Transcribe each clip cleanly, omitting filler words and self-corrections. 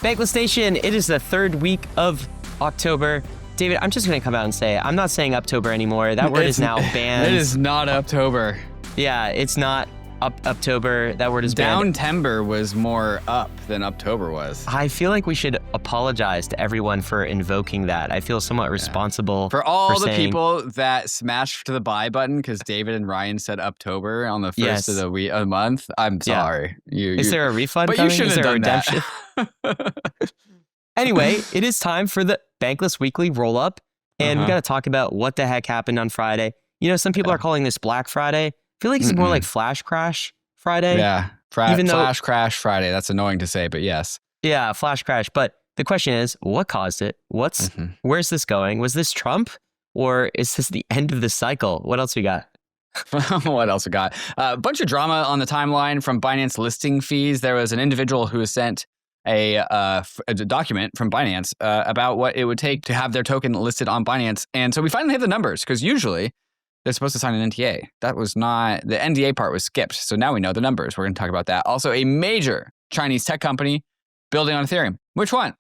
Bankless Nation, it is the third week of October. David, I'm just going to come out and say, I'm not saying Uptober anymore. That word is now banned. It is not Uptober. Yeah, it's not Uptober. That word is banned. Downtember was more up than Uptober was. I feel like we should apologize to everyone for invoking that. I feel somewhat responsible for all the people that smashed the buy button because David and Ryan said Uptober on the first of the month. I'm sorry. Is there a refund but coming? You should have done that. Anyway, it is time for the Bankless Weekly Rollup, and we got to talk about what the heck happened on Friday. You know, some people are calling this Black Friday. I feel like it's more like Flash Crash Friday. Yeah, Flash Crash Friday. That's annoying to say, but yes. Yeah, Flash Crash. But the question is, what caused it? Where's this going? Was this Trump, or is this the end of the cycle? What else we got? What else we got? A bunch of drama on the timeline from Binance listing fees. There was an individual who sent a document from Binance about what it would take to have their token listed on Binance. And so we finally have the numbers because usually they're supposed to sign an NDA. That was not, the NDA part was skipped. So now we know the numbers. We're going to talk about that. Also, a major Chinese tech company building on Ethereum. Which one?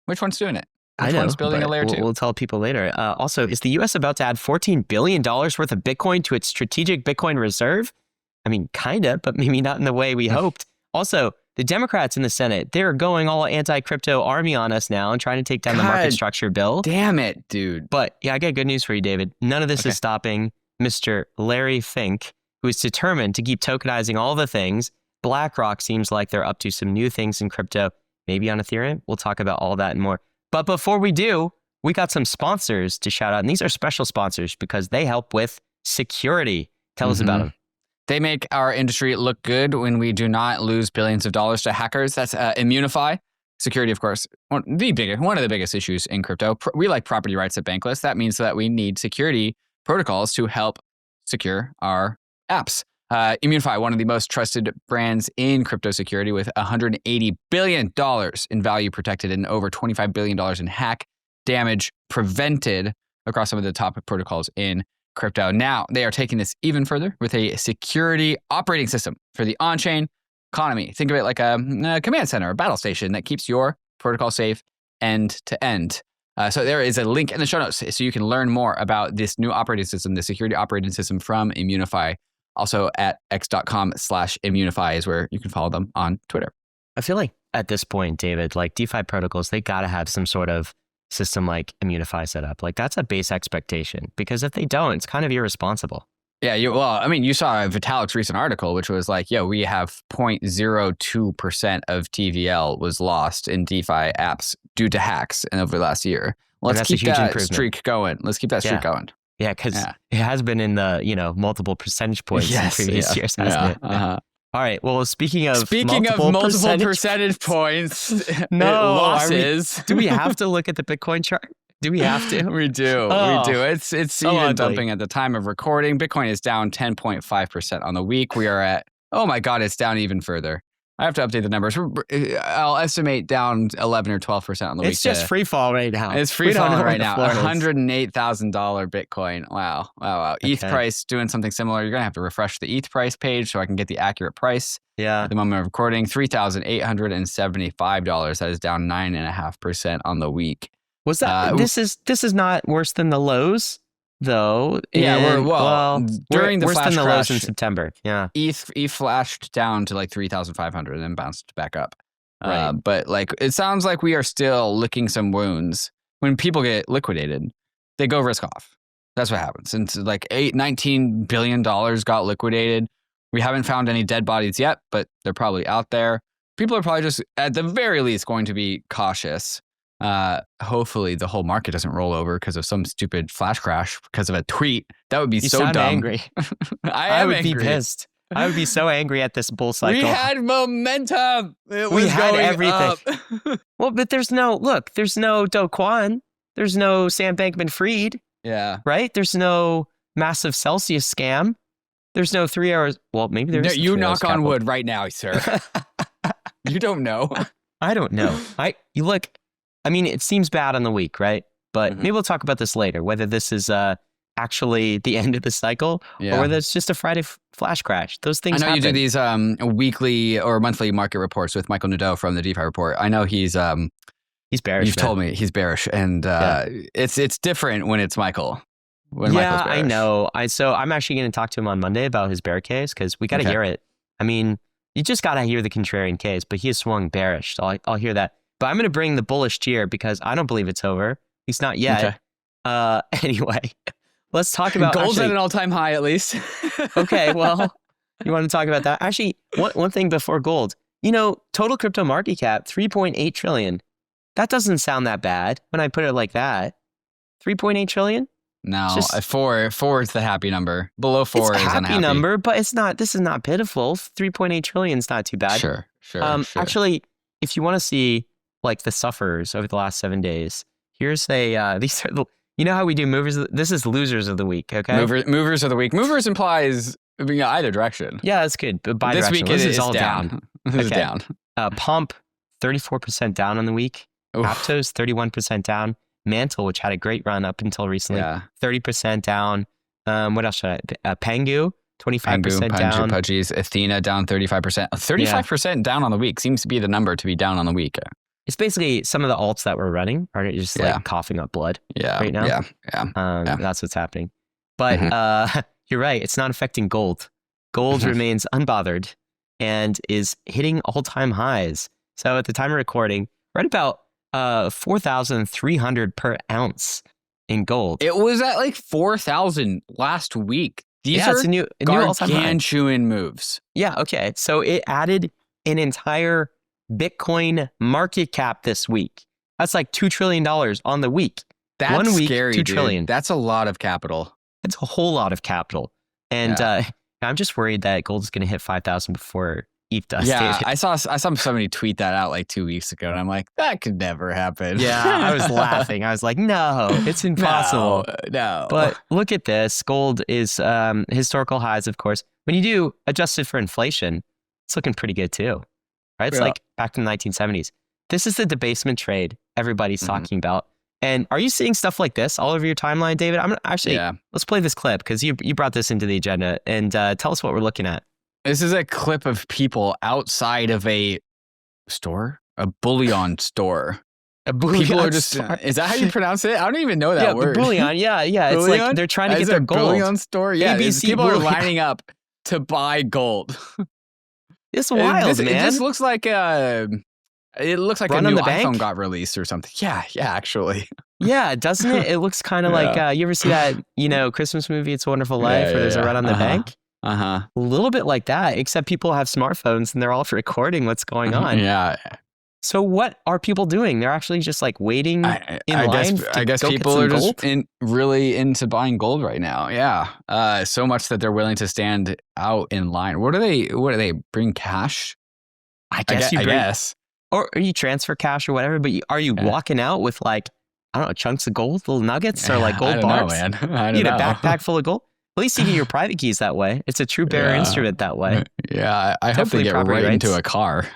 Which one's doing it? Which one's building a layer 2? We'll tell people later. Also, is the U.S. about to add $14 billion worth of Bitcoin to its strategic Bitcoin reserve? I mean, kind of, but maybe not in the way we hoped. Also, the Democrats in the Senate, they're going all anti-crypto army on us now and trying to take down the market structure bill. Damn it, dude. But yeah, I got good news for you, David. None of this is stopping Mr. Larry Fink, who is determined to keep tokenizing all the things. BlackRock seems like they're up to some new things in crypto, maybe on Ethereum. We'll talk about all that and more. But before we do, we got some sponsors to shout out. And these are special sponsors because they help with security. Tell us about them. They make our industry look good when we do not lose billions of dollars to hackers. That's IMMUNEFI. Security, of course, one of the biggest issues in crypto. We like property rights at Bankless. That means that we need security protocols to help secure our apps. IMMUNEFI, one of the most trusted brands in crypto security with $180 billion in value protected and over $25 billion in hack damage prevented across some of the top protocols in crypto. Now, they are taking this even further with a security operating system for the on-chain economy. Think of it like a command center, a battle station that keeps your protocol safe end to end. So there is a link in the show notes so you can learn more about this new operating system, the security operating system from IMMUNEFI. Also at x.com/IMMUNEFI is where you can follow them on Twitter. I feel like at this point, David, like DeFi protocols, they got to have some sort of system like IMMUNEFI set up. Like that's a base expectation because if they don't, it's kind of irresponsible. Yeah, you saw Vitalik's recent article, which was like, we have 0.02% of TVL was lost in DeFi apps due to hacks over the last year. Let's keep that streak going. Let's keep that streak going. Yeah, because it has been in the, multiple percentage points in previous years, hasn't it? All right. Well, speaking of multiple percentage points, losses. Do we have to look at the Bitcoin chart? Do we have to? We do. We do. It's even dumping at the time of recording. Bitcoin is down 10.5% on the week. We are at, oh my God, it's down even further. I have to update the numbers. I'll estimate down 11 or 12% on the week. It's just free fall right now. It's free falling right now. $108,000 Bitcoin. Wow. Okay. ETH price doing something similar. You're going to have to refresh the ETH price page so I can get the accurate price. Yeah. At the moment of recording, $3,875. That is down 9.5% on the week. Was that this is not worse than the lows though? Yeah, during the worse flash than the crash lows in September. Yeah, ETH flashed down to like 3,500 and then bounced back up. Right. But like it sounds like we are still licking some wounds. When people get liquidated, they go risk off. That's what happens. And so like $19 billion got liquidated. We haven't found any dead bodies yet, but they're probably out there. People are probably just at the very least going to be cautious. Hopefully the whole market doesn't roll over because of some stupid flash crash because of a tweet. That would be so dumb. Angry. I would be pissed. I would be so angry at this bull cycle. We had momentum. We had everything. Well, but there's no Do Kwon. There's no Sam Bankman-Fried. Yeah. Right? There's no massive Celsius scam. There's no 3 hours. Well, maybe there's. No, you knock on wood right now, sir. You don't know. I don't know. You look. I mean, it seems bad on the week, right? But maybe we'll talk about this later, whether this is actually the end of the cycle, or whether it's just a Friday flash crash. Those things happen. I know you do these weekly or monthly market reports with Michael Nadeau from the DeFi Report. I know he's bearish. You've told me he's bearish, and it's different when it's Michael. When Michael's bearish. I know. So I'm actually going to talk to him on Monday about his bear case, because we got to hear it. I mean, you just got to hear the contrarian case, but he has swung bearish, so I'll hear that. But I'm going to bring the bullish cheer because I don't believe it's over. At least not yet. Anyway. Let's talk about gold's at an all-time high, at least. Okay, well, you want to talk about that? Actually, one thing before gold. Total crypto market cap, 3.8 trillion. That doesn't sound that bad when I put it like that. 3.8 trillion? No, 4 is the happy number. Below 4 is unhappy. It's a happy number, but it's not. This is not pitiful. 3.8 trillion is not too bad. Sure. Actually, if you want to see like the sufferers over the last 7 days, here's these are the. You know how we do movers? This is losers of the week, okay? Movers of the week. Movers implies either direction. Yeah, that's good. But by this direction, week this is all down. This is down. Pump, 34% down on the week. Aptos, 31% down. Mantle, which had a great run up until recently, 30% down. What else should I? Pengu, 25% down. Pudgies, Athena down 35%. 35% down on the week seems to be the number to be down on the week. It's basically some of the alts that we're running are just like coughing up blood right now. That's what's happening. But you're right. It's not affecting gold. Gold remains unbothered and is hitting all-time highs. So at the time of recording, we're at about 4,300 per ounce in gold. It was at like 4,000 last week. These are new gargantuan moves. Yeah, okay. So it added an entire Bitcoin market cap this week. That's like $2 trillion on the week. That's 1 week, scary, $2 trillion. That's a lot of capital. It's a whole lot of capital. And I'm just worried that gold is going to hit 5,000 before ETH does. Yeah, I saw somebody tweet that out like 2 weeks ago, and I'm like, that could never happen. Yeah, I was laughing. I was like, no, it's impossible. No. But look at this. Gold is historical highs, of course. When you do adjusted for inflation, it's looking pretty good too. Right? It's like back in the 1970s. This is the debasement trade everybody's talking about. And are you seeing stuff like this all over your timeline, David? I'm actually, let's play this clip because you brought this into the agenda, and tell us what we're looking at. This is a clip of people outside of a store, a bullion store. A bullion people are just, store. Is that how you pronounce it? I don't even know that word. Bullion, yeah. It's bullion? like they're trying to get their gold. Bullion store? Yeah, people bullion. are lining up to buy gold. It's wild, man. It just looks like a new iPhone bank got released or something. Yeah, actually. Yeah, doesn't it? It looks kind of like, you ever see that, Christmas movie, It's a Wonderful Life, where there's a run on the bank? A little bit like that, except people have smartphones and they're all recording what's going on. Yeah. So what are people doing? They're actually just like waiting in line. I guess people are just really into buying gold right now. Yeah. So much that they're willing to stand out in line. What do they bring cash? I guess. Or you transfer cash or whatever, but are you walking out with like, I don't know, chunks of gold, little nuggets, or like gold bars? I don't know, man. You get a backpack full of gold? At least you get your private keys that way. It's a true bearer instrument that way. Yeah, I hope they get right into a car.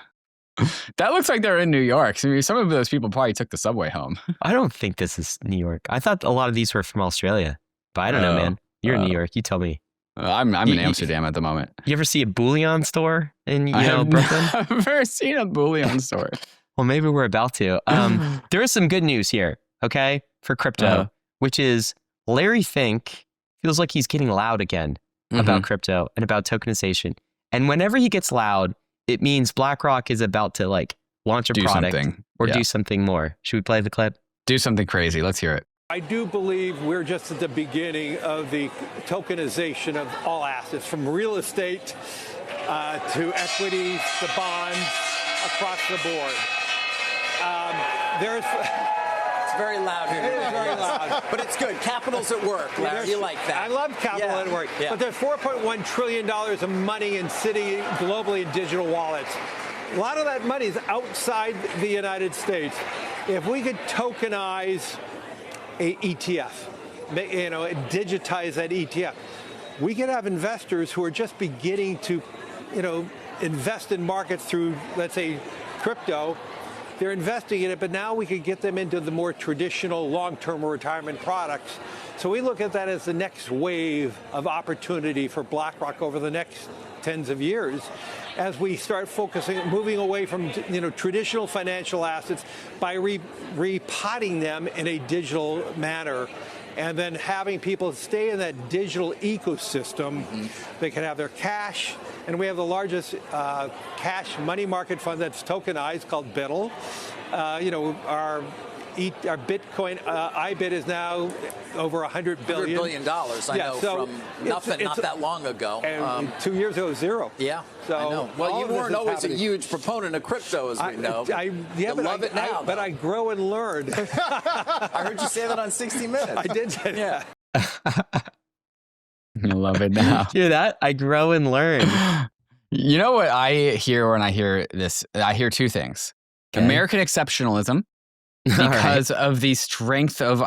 That looks like they're in New York. I mean, some of those people probably took the subway home. I don't think this is New York. I thought a lot of these were from Australia, but I don't know, man. You're in New York. You tell me. I'm in Amsterdam at the moment. You ever see a bullion store in Brooklyn? I've never seen a bullion store. Well, maybe we're about to. There is some good news here, okay, for crypto, which is Larry Fink feels like he's getting loud again about crypto and about tokenization. And whenever he gets loud, it means BlackRock is about to like launch a product or do something more. Should we play the clip? Do something crazy. Let's hear it. I do believe we're just at the beginning of the tokenization of all assets, from real estate to equities to bonds across the board. It's very loud here. It is very loud. But it's good. Capital's at work, Larry. You like that. I love capital at work. Yeah. But there's $4.1 trillion of money sitting globally in digital wallets. A lot of that money is outside the United States. If we could tokenize a ETF, digitize that ETF, we could have investors who are just beginning to, invest in markets through, let's say, crypto. They're investing in it, but now we could get them into the more traditional long-term retirement products So we look at that as the next wave of opportunity for BlackRock over the next tens of years, as we start moving away from traditional financial assets by repotting them in a digital manner, and then having people stay in that digital ecosystem. They can have their cash, and we have the largest cash money market fund that's tokenized called BITL. Our Bitcoin IBIT is now over $100 billion. $100 billion, I know, so from nothing, not that long ago. And 2 years ago, zero. Yeah, so I know. Well, you weren't always a huge proponent of crypto, as we know. You love it now. But I grow and learn. I heard you say that on 60 Minutes. I did say that. I love it now. Hear that? I grow and learn. You know what I hear when I hear this? I hear two things. Okay. American exceptionalism, because of the strength of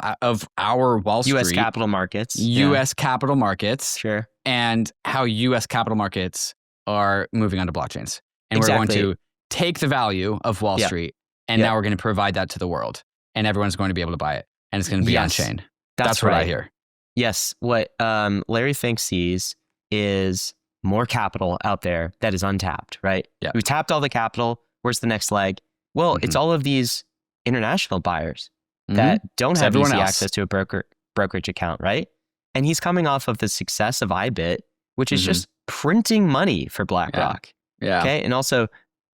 our Wall Street. U.S. capital markets. U.S. capital markets. Sure. And how U.S. capital markets are moving onto blockchains. And we're Exactly. going to take the value of Wall Street, and now we're going to provide that to the world. And everyone's going to be able to buy it. And it's going to be on-chain. That's what I hear. Yes. What Larry Fink sees is more capital out there that is untapped, right? Yeah. We've tapped all the capital. Where's the next leg? Well, it's all of these international buyers that don't have easy access to a brokerage account, right? And he's coming off of the success of IBIT, which is just printing money for BlackRock. Yeah. Okay. And also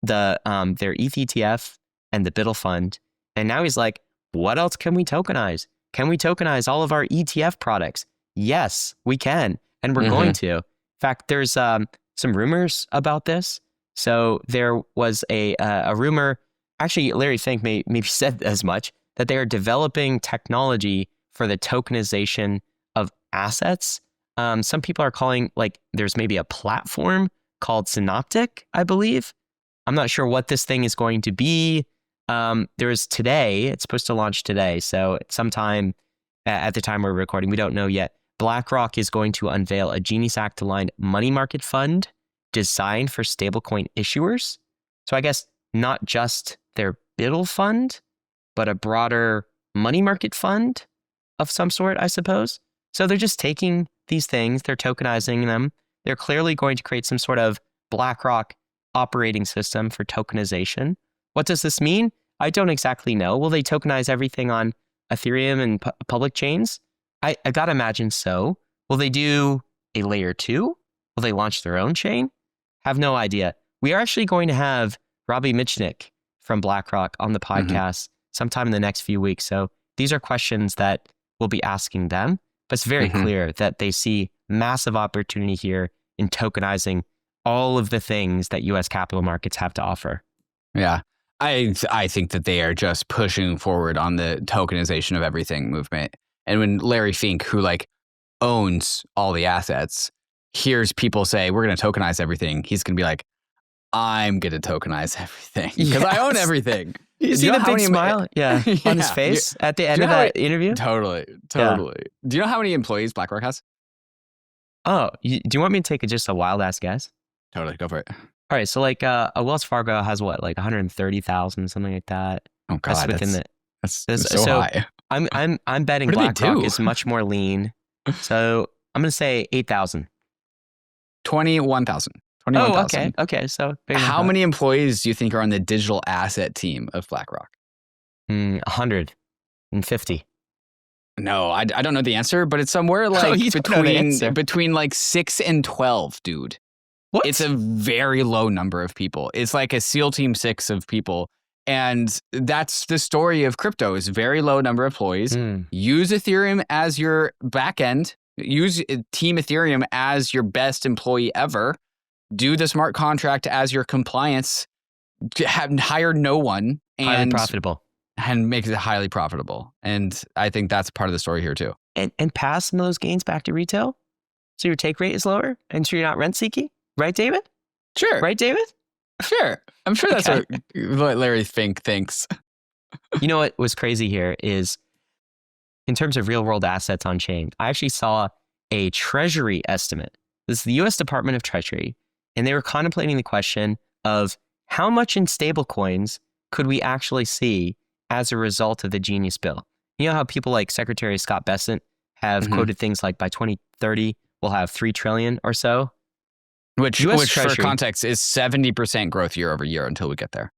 their ETH ETF and the BITL fund. And now he's like, what else can we tokenize? Can we tokenize all of our ETF products? Yes, we can. And we're going to. In fact, there's some rumors about this. So there was a rumor. Actually, Larry Fink maybe said as much, that they are developing technology for the tokenization of assets. Some people are calling, there's maybe a platform called Synoptic, I believe. I'm not sure what this thing is going to be. There's today, it's supposed to launch today. So sometime at the time we're recording, we don't know yet. BlackRock is going to unveil a Genius Act-aligned money market fund designed for stablecoin issuers. So I guess not just their BITL fund, but a broader money market fund of some sort, I suppose. So they're just taking these things, they're tokenizing them. They're clearly going to create some sort of BlackRock operating system for tokenization. What does this mean? I don't exactly know. Will they tokenize everything on Ethereum and public chains? I gotta imagine so. Will they do a layer 2? Will they launch their own chain? Have no idea. We are actually going to have Robbie Mitchnick from BlackRock on the podcast sometime in the next few weeks. So these are questions that we'll be asking them, but it's very clear that they see massive opportunity here in tokenizing all of the things that U.S. capital markets have to offer. Yeah. I think that they are just pushing forward on the tokenization of everything movement. And when Larry Fink, who owns all the assets, hears people say, we're going to tokenize everything, he's going to be like, I'm going to tokenize everything because I own everything. You see the big smile on his face at the end of that interview? Totally. Do you know how many employees BlackRock has? Oh, do you want me to take just a wild ass guess? Totally, go for it. All right, so a Wells Fargo has what, 130,000, something like that. Oh God, that's so high. I'm betting BlackRock is much more lean. So I'm gonna say 8,000. 21,000. Oh, okay. So how many employees do you think are on the digital asset team of BlackRock? 150. No, I don't know the answer, but it's somewhere between 6 and 12, dude. What? It's a very low number of people. It's like a SEAL Team 6 of people. And that's the story of crypto, is very low number of employees. Use Ethereum as your backend. Use Team Ethereum as your best employee ever. Do the smart contract as your compliance. Hire no one. Highly profitable. And make it highly profitable. And I think that's part of the story here too. And pass some of those gains back to retail? So your take rate is lower and so you're not rent seeking? Right, David? Sure. Right, David? Sure. I'm sure that's what Larry Fink thinks. You know what was crazy here is, in terms of real world assets on chain, I actually saw a Treasury estimate. This is the US Department of Treasury, and they were contemplating the question of how much in stable coins could we actually see as a result of the Genius Bill. You know how people like Secretary Scott Bessent have quoted things like by 2030 we'll have 3 trillion or so. Which Treasury, for context is 70% growth year over year until we get there.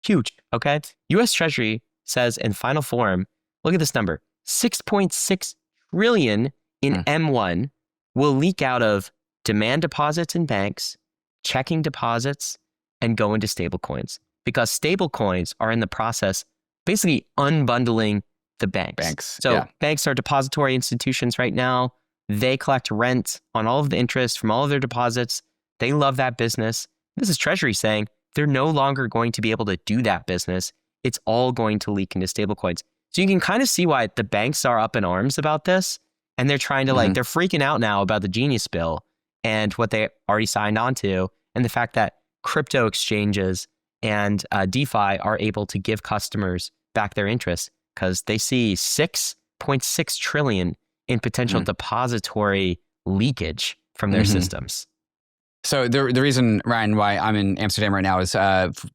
Huge. Okay. U.S. Treasury says in final form, look at this number, 6.6 trillion in M1 will leak out of demand deposits in banks, checking deposits, and go into stable coins, because stable coins are in the process basically unbundling the banks. So banks are depository institutions right now. They collect rent on all of the interest from all of their deposits. They love that business. This is Treasury saying they're no longer going to be able to do that business. It's all going to leak into stablecoins. So you can kind of see why the banks are up in arms about this. And they're trying to they're freaking out now about the Genius bill and what they already signed on to. And the fact that crypto exchanges and DeFi are able to give customers back their interest because they see 6.6 trillion in potential depository leakage from their systems. So the reason, Ryan, why I'm in Amsterdam right now is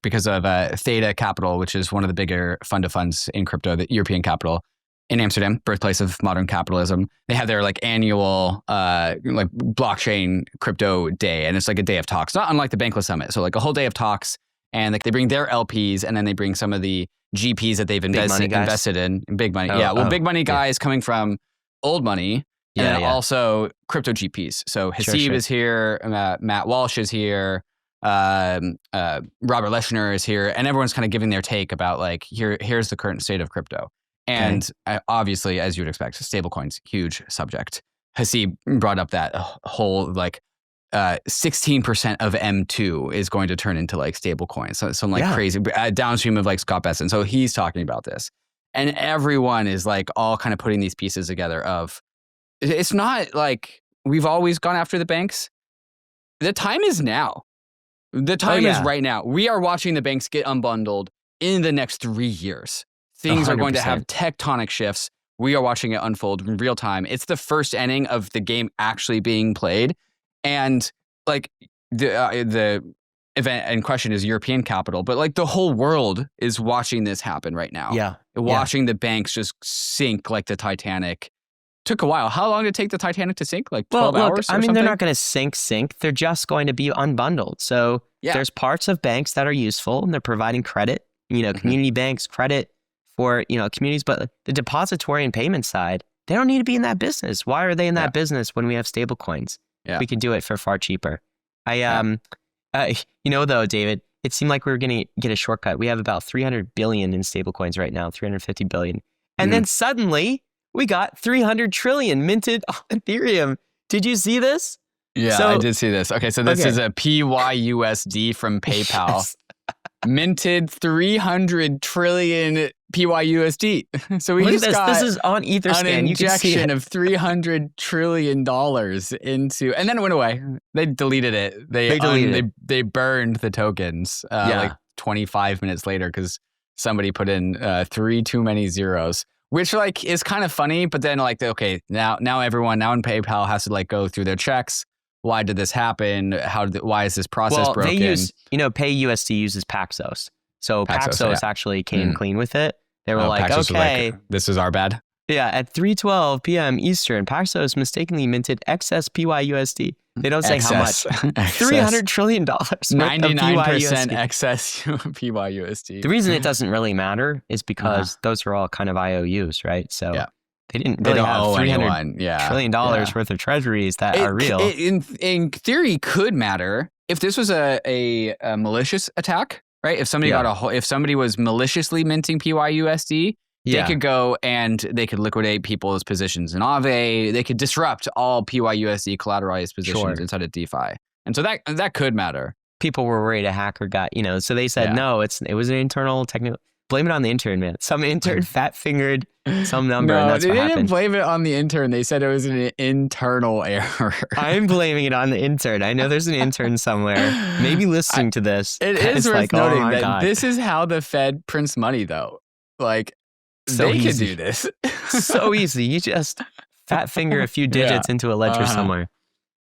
because of Theta Capital, which is one of the bigger fund of funds in crypto, the European capital in Amsterdam, birthplace of modern capitalism. They have their annual blockchain crypto day, and it's like a day of talks, not unlike the Bankless Summit. So like a whole day of talks, and they bring their LPs, and then they bring some of the GPs that they've invested in big money. Big money guys coming from old money. And then also crypto GPs. So Haseeb is here, Matt Walsh is here, Robert Leshner is here, and everyone's kind of giving their take about here's the current state of crypto. And obviously, as you would expect, stablecoins, huge subject. Haseeb brought up that whole 16% of M2 is going to turn into stablecoins. So some crazy downstream of Scott Besson. So he's talking about this, and everyone is all kind of putting these pieces together of. It's not like we've always gone after the banks. The time is now. The time is right now. We are watching the banks get unbundled in the next 3 years. Things 100%. Are going to have tectonic shifts. We are watching it unfold in real time. It's the first inning of the game actually being played. And the event in question is European capital, but the whole world is watching this happen right now. Yeah. Watching the banks just sink like the Titanic. Took a while. How long did it take the Titanic to sink? 12 hours? I mean, they're not going to sink. They're just going to be unbundled. So there's parts of banks that are useful and they're providing credit, community banks, credit for, communities. But the depository and payment side, they don't need to be in that business. Why are they in that business when we have stable coins? Yeah. We can do it for far cheaper. Though, David, it seemed like we were going to get a shortcut. We have about 300 billion in stable coins right now, 350 billion. And then suddenly we got 300 trillion minted on Ethereum. Did you see this? Yeah, I did see this. Okay, so this is a PYUSD from PayPal. Yes. Minted 300 trillion PYUSD. So we just got this is on Etherscan. An injection of $300 trillion into, and then it went away. They deleted it. They burned the tokens 25 minutes later because somebody put in 3 too many zeros. Which is kind of funny, but then now everyone in PayPal has to go through their checks. Why did this happen? Why is this process broken? They use PayUSD uses Paxos, so Paxos actually came clean with it. They were Paxos this is our bad. Yeah, at 3:12 p.m. Eastern, Paxos mistakenly minted excess PYUSD. They don't say how much. $300 trillion. 99% excess PYUSD. The reason it doesn't really matter is because those are all kind of IOUs, right? So they didn't really have $300 trillion worth of treasuries that are real. In theory, could matter if this was a malicious attack, right? If somebody if somebody was maliciously minting PYUSD. They could go and they could liquidate people's positions in Aave. They could disrupt all PYUSD collateralized positions inside of DeFi. And so that could matter. People were worried a hacker got, so they said, no, it was an internal technical. Blame it on the intern, man. Some intern fat-fingered some number, and that's what happened. They didn't blame it on the intern. They said it was an internal error. I'm blaming it on the intern. I know there's an intern somewhere, maybe listening to this. It is worth noting that this is how the Fed prints money, though. So they easy. could do this. So easy. You just fat finger a few digits into a ledger somewhere.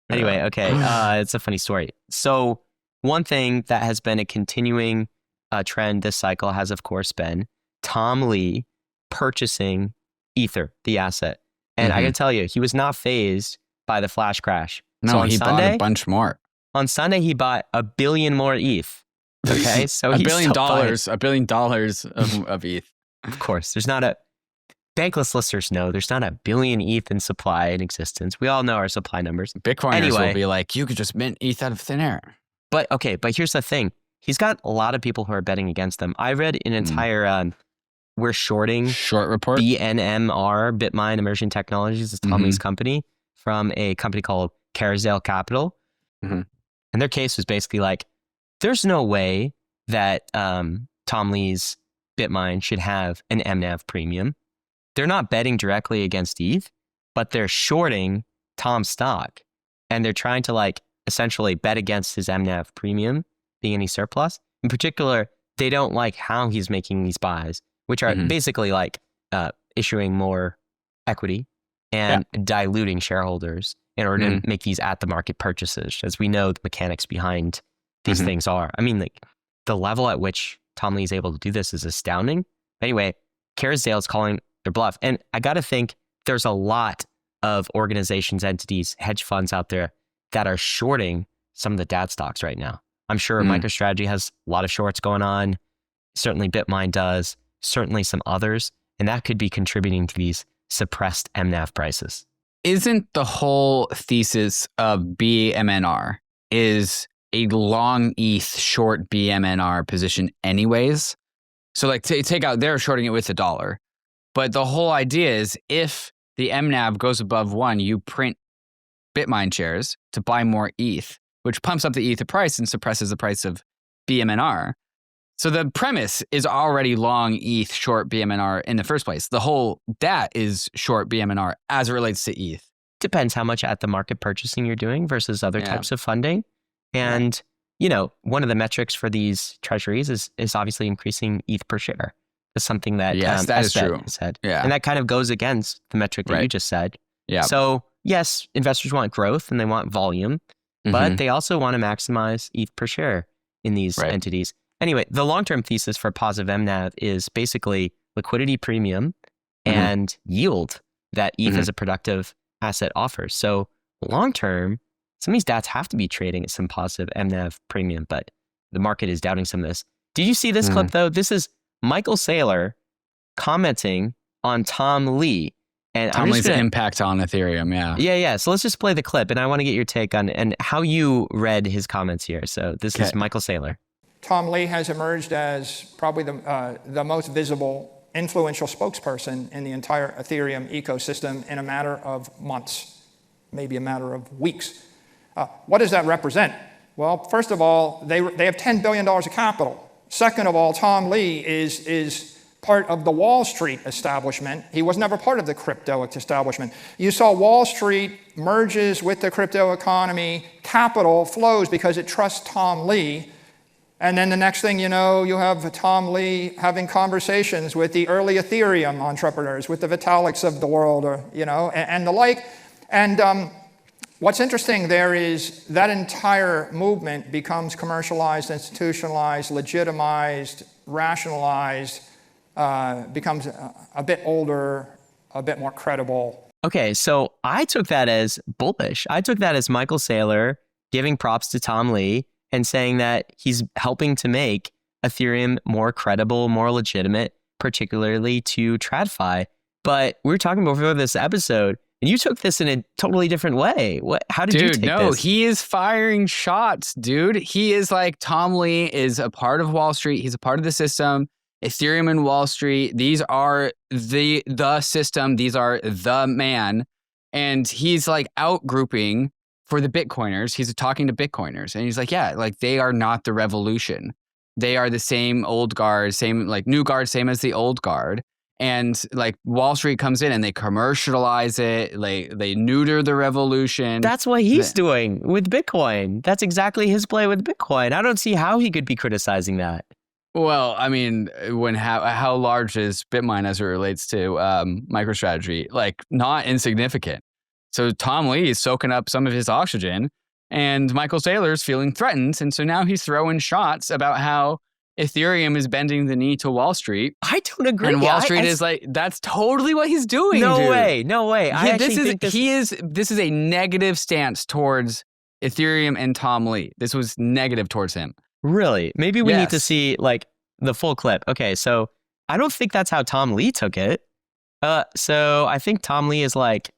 Anyway, okay. It's a funny story. So one thing that has been a continuing trend this cycle has, of course, been Tom Lee purchasing Ether, the asset. And I got to tell you, he was not phased by the flash crash. No, so on he Sunday, bought a bunch more. On Sunday, he bought $1 billion more ETH. Okay, so $1 billion, $1 billion of ETH. Of course, there's not a Bankless listeners know there's not $1 billion ETH in supply in existence. We all know our supply numbers. Bitcoiners will be like, you could just mint ETH out of thin air. But here's the thing. He's got a lot of people who are betting against them. I read an entire we're shorting short report. BNMR, Bitmine Immersion Technologies, is Tom Lee's company, from a company called Carousel Capital. And their case was basically like, there's no way that Tom Lee's Bitmine should have an MNAV premium. They're not betting directly against ETH, but they're shorting Tom's stock. And they're trying to like essentially bet against his MNAV premium being any surplus. In particular, they don't like how he's making these buys, which are basically like issuing more equity and diluting shareholders in order to make these at the market purchases, as we know the mechanics behind these things are. I mean, like the level at which Tom Lee is able to do this is astounding. Anyway, Carousel is calling their bluff. And I got to think there's a lot of organizations, entities, hedge funds out there that are shorting some of the dad stocks right now. I'm sure MicroStrategy has a lot of shorts going on. Certainly Bitmine does. Certainly some others. And that could be contributing to these suppressed MNAV prices. Isn't the whole thesis of BMNR is a long ETH short BMNR position anyways? So like take out, they're shorting it with $1. But the whole idea is if the MNAV goes above 1, you print Bitmine shares to buy more ETH, which pumps up the ETH price and suppresses the price of BMNR. So the premise is already long ETH, short BMNR in the first place. The whole DAT is short BMNR as it relates to ETH. Depends how much at the market purchasing you're doing versus other types of funding. And, you know, one of the metrics for these treasuries is obviously increasing ETH per share. It's something that that is true. Said. Yeah. And that kind of goes against the metric that you just said. Yeah. So yes, investors want growth and they want volume, but they also want to maximize ETH per share in these entities. Anyway, the long-term thesis for positive MNAV is basically liquidity premium and yield that ETH as a productive asset offers. So long-term, some of these DATs have to be trading at some positive MNAV premium, but the market is doubting some of this. Did you see this clip though? This is Michael Saylor commenting on Tom Lee. And Tom Lee's impact on Ethereum, Yeah. So let's just play the clip, and I want to get your take on and how you read his comments here. So this is Michael Saylor. Tom Lee has emerged as probably the most visible, influential spokesperson in the entire Ethereum ecosystem in a matter of months, maybe a matter of weeks. What does that represent? Well, first of all, they have $10 billion of capital. Second of all, Tom Lee is part of the Wall Street establishment. He was never part of the crypto establishment. You saw Wall Street merges with the crypto economy, capital flows because it trusts Tom Lee. And then the next thing you know, you have Tom Lee having conversations with the early Ethereum entrepreneurs, with the Vitaliks of the world, or, and the like. And what's interesting there is that entire movement becomes commercialized, institutionalized, legitimized, rationalized, becomes a bit older, a bit more credible. Okay, so I took that as bullish. I took that as Michael Saylor giving props to Tom Lee and saying that he's helping to make Ethereum more credible, more legitimate, particularly to TradFi. But we were talking before this episode, and you took this in a totally different way. How did you take this? Dude, he is firing shots, dude. He is like, Tom Lee is a part of Wall Street. He's a part of the system. Ethereum and Wall Street, these are the system. These are the man. And he's like out-grouping for the Bitcoiners. He's talking to Bitcoiners. And he's like, yeah, like they are not the revolution. They are the same old guard, same like new guard, same as the old guard. And like Wall Street comes in and they commercialize it. Like they neuter the revolution. That's what he's doing with Bitcoin. That's exactly his play with Bitcoin. I don't see how he could be criticizing that. Well, I mean, how large is Bitmine as it relates to MicroStrategy? Like not insignificant. So Tom Lee is soaking up some of his oxygen and Michael Saylor's feeling threatened. And so now he's throwing shots about how Ethereum is bending the knee to Wall Street. I don't agree. And Wall Street is like, that's totally what he's doing. No dude. way. No way. This is a negative stance towards Ethereum and Tom Lee. This was negative towards him. Really? Maybe we need to see like the full clip. Okay, so I don't think that's how Tom Lee took it. So I think Tom Lee is like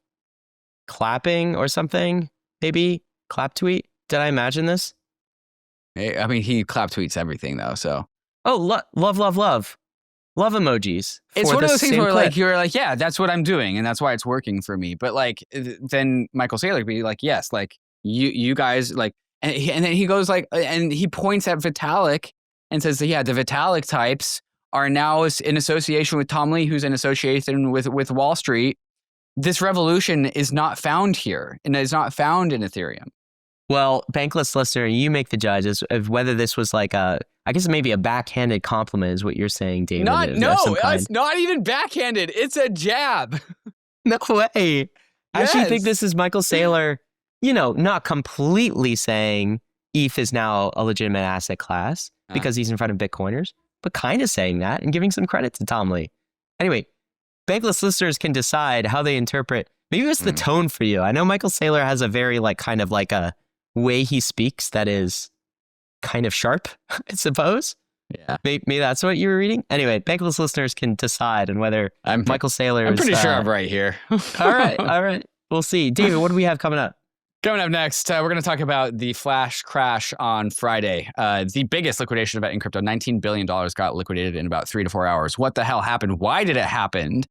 clapping or something. Maybe clap tweet. Did I imagine this? I mean, he clap tweets everything though. So love emojis. It's one of those things where like you're like, yeah, that's what I'm doing, and that's why it's working for me. But like then Michael Saylor would be like, yes, like you guys like, and then he goes like, and he points at Vitalik and says that, yeah, the Vitalik types are now in association with Tom Lee, who's in association with Wall Street. This revolution is not found here, and is not found in Ethereum. Well, Bankless listener, you make the judge of whether this was like I guess maybe a backhanded compliment is what you're saying, David. It's not even backhanded. It's a jab. No way. I actually think this is Michael Saylor, not completely saying ETH is now a legitimate asset class because he's in front of Bitcoiners, but kind of saying that and giving some credit to Tom Lee. Anyway, Bankless listeners can decide how they interpret. Maybe it's the tone for you. I know Michael Saylor has a very kind of a way he speaks that is kind of sharp, I suppose. Yeah. Maybe that's what you were reading. Anyway, Bankless listeners can decide on whether Michael Saylor I'm pretty sure I'm right here. All right. We'll see. David, what do we have coming up? Coming up next, we're going to talk about the flash crash on Friday. The biggest liquidation event in crypto, $19 billion got liquidated in about 3 to 4 hours. What the hell happened? Why did it happen?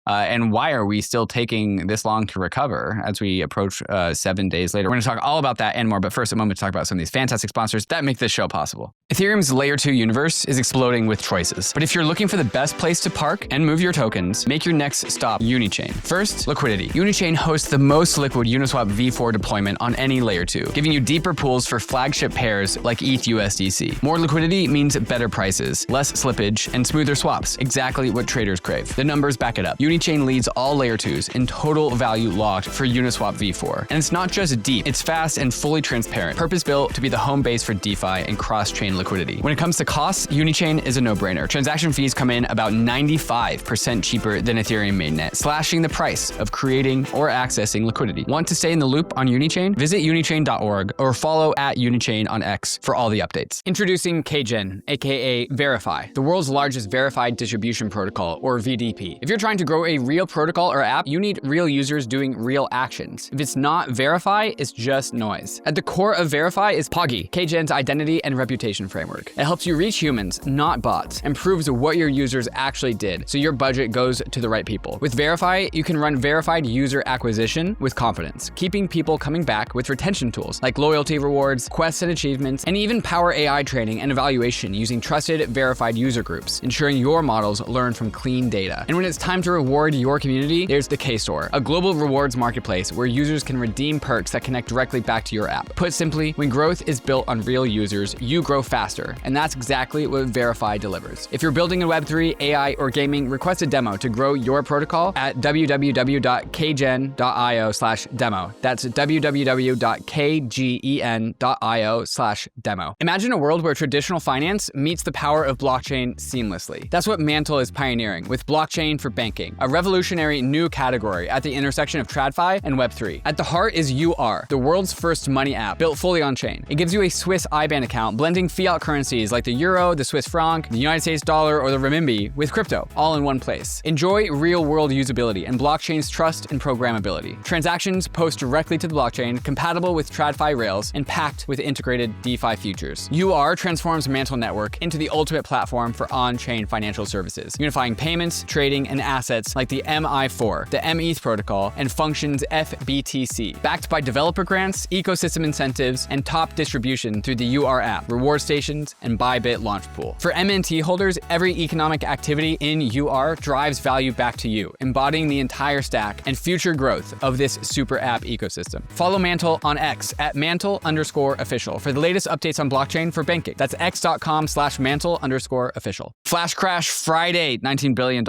And why are we still taking this long to recover as we approach 7 days later? We're going to talk all about that and more. But first, a moment to talk about some of these fantastic sponsors that make this show possible. Ethereum's Layer 2 universe is exploding with choices. But if you're looking for the best place to park and move your tokens, make your next stop UNICHAIN. First, liquidity. UNICHAIN hosts the most liquid Uniswap v4 deployment on any Layer 2, giving you deeper pools for flagship pairs like ETH USDC. More liquidity means better prices, less slippage, and smoother swaps. Exactly what traders crave. The numbers back it up. UNICHAIN leads all Layer 2s in total value locked for Uniswap v4. And it's not just deep, it's fast and fully transparent, purpose-built to be the home base for DeFi and cross-chain liquidity. When it comes to costs, UNICHAIN is a no-brainer. Transaction fees come in about 95% cheaper than Ethereum mainnet, slashing the price of creating or accessing liquidity. Want to stay in the loop on UNICHAIN? Visit unichain.org or follow @UNICHAIN on X for all the updates. Introducing KGEN, aka Verify, the world's largest verified distribution protocol, or VDP. If you're trying to grow a real protocol or app, you need real users doing real actions. If it's not Verify, it's just noise. At the core of Verify is Poggy, KGEN's identity and reputation framework. It helps you reach humans, not bots, and proves what your users actually did, so your budget goes to the right people. With Verify, you can run verified user acquisition with confidence, keeping people coming back with retention tools like loyalty rewards, quests and achievements, and even power AI training and evaluation using trusted, verified user groups, ensuring your models learn from clean data. And when it's time to reward your community, there's the K-Store, a global rewards marketplace where users can redeem perks that connect directly back to your app. Put simply, when growth is built on real users, you grow faster, and that's exactly what Verify delivers. If you're building in Web3, AI, or gaming, request a demo to grow your protocol at www.kgen.io/demo. That's www.kgen.io/demo. Imagine a world where traditional finance meets the power of blockchain seamlessly. That's what MANTLE is pioneering with blockchain for banking, a revolutionary new category at the intersection of TradFi and Web3. At the heart is UR, the world's first money app built fully on chain. It gives you a Swiss IBAN account, blending fiat currencies like the euro, the Swiss franc, the United States dollar, or the renminbi with crypto, all in one place. Enjoy real-world usability and blockchain's trust and programmability. Transactions post directly to the blockchain, compatible with TradFi rails, and packed with integrated DeFi features. UR transforms MANTLE Network into the ultimate platform for on-chain financial services, unifying payments, trading, and assets like the MI4, the METH protocol, and Functions FBTC, backed by developer grants, ecosystem incentives, and top distribution through the UR app, reward stations, and Bybit launch pool. For MNT holders, every economic activity in UR drives value back to you, embodying the entire stack and future growth of this super app ecosystem. Follow MANTLE on X at @mantle_official for the latest updates on blockchain for banking. That's x.com/mantle_official. Flash crash Friday, $19 billion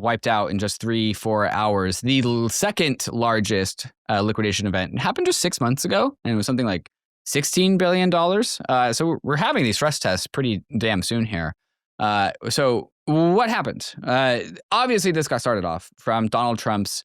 wiped out in just 3-4 hours. The second largest liquidation event. It happened just 6 months ago, and it was something like $16 billion. So we're having these stress tests pretty damn soon here. So what happened? Obviously, this got started off from Donald Trump's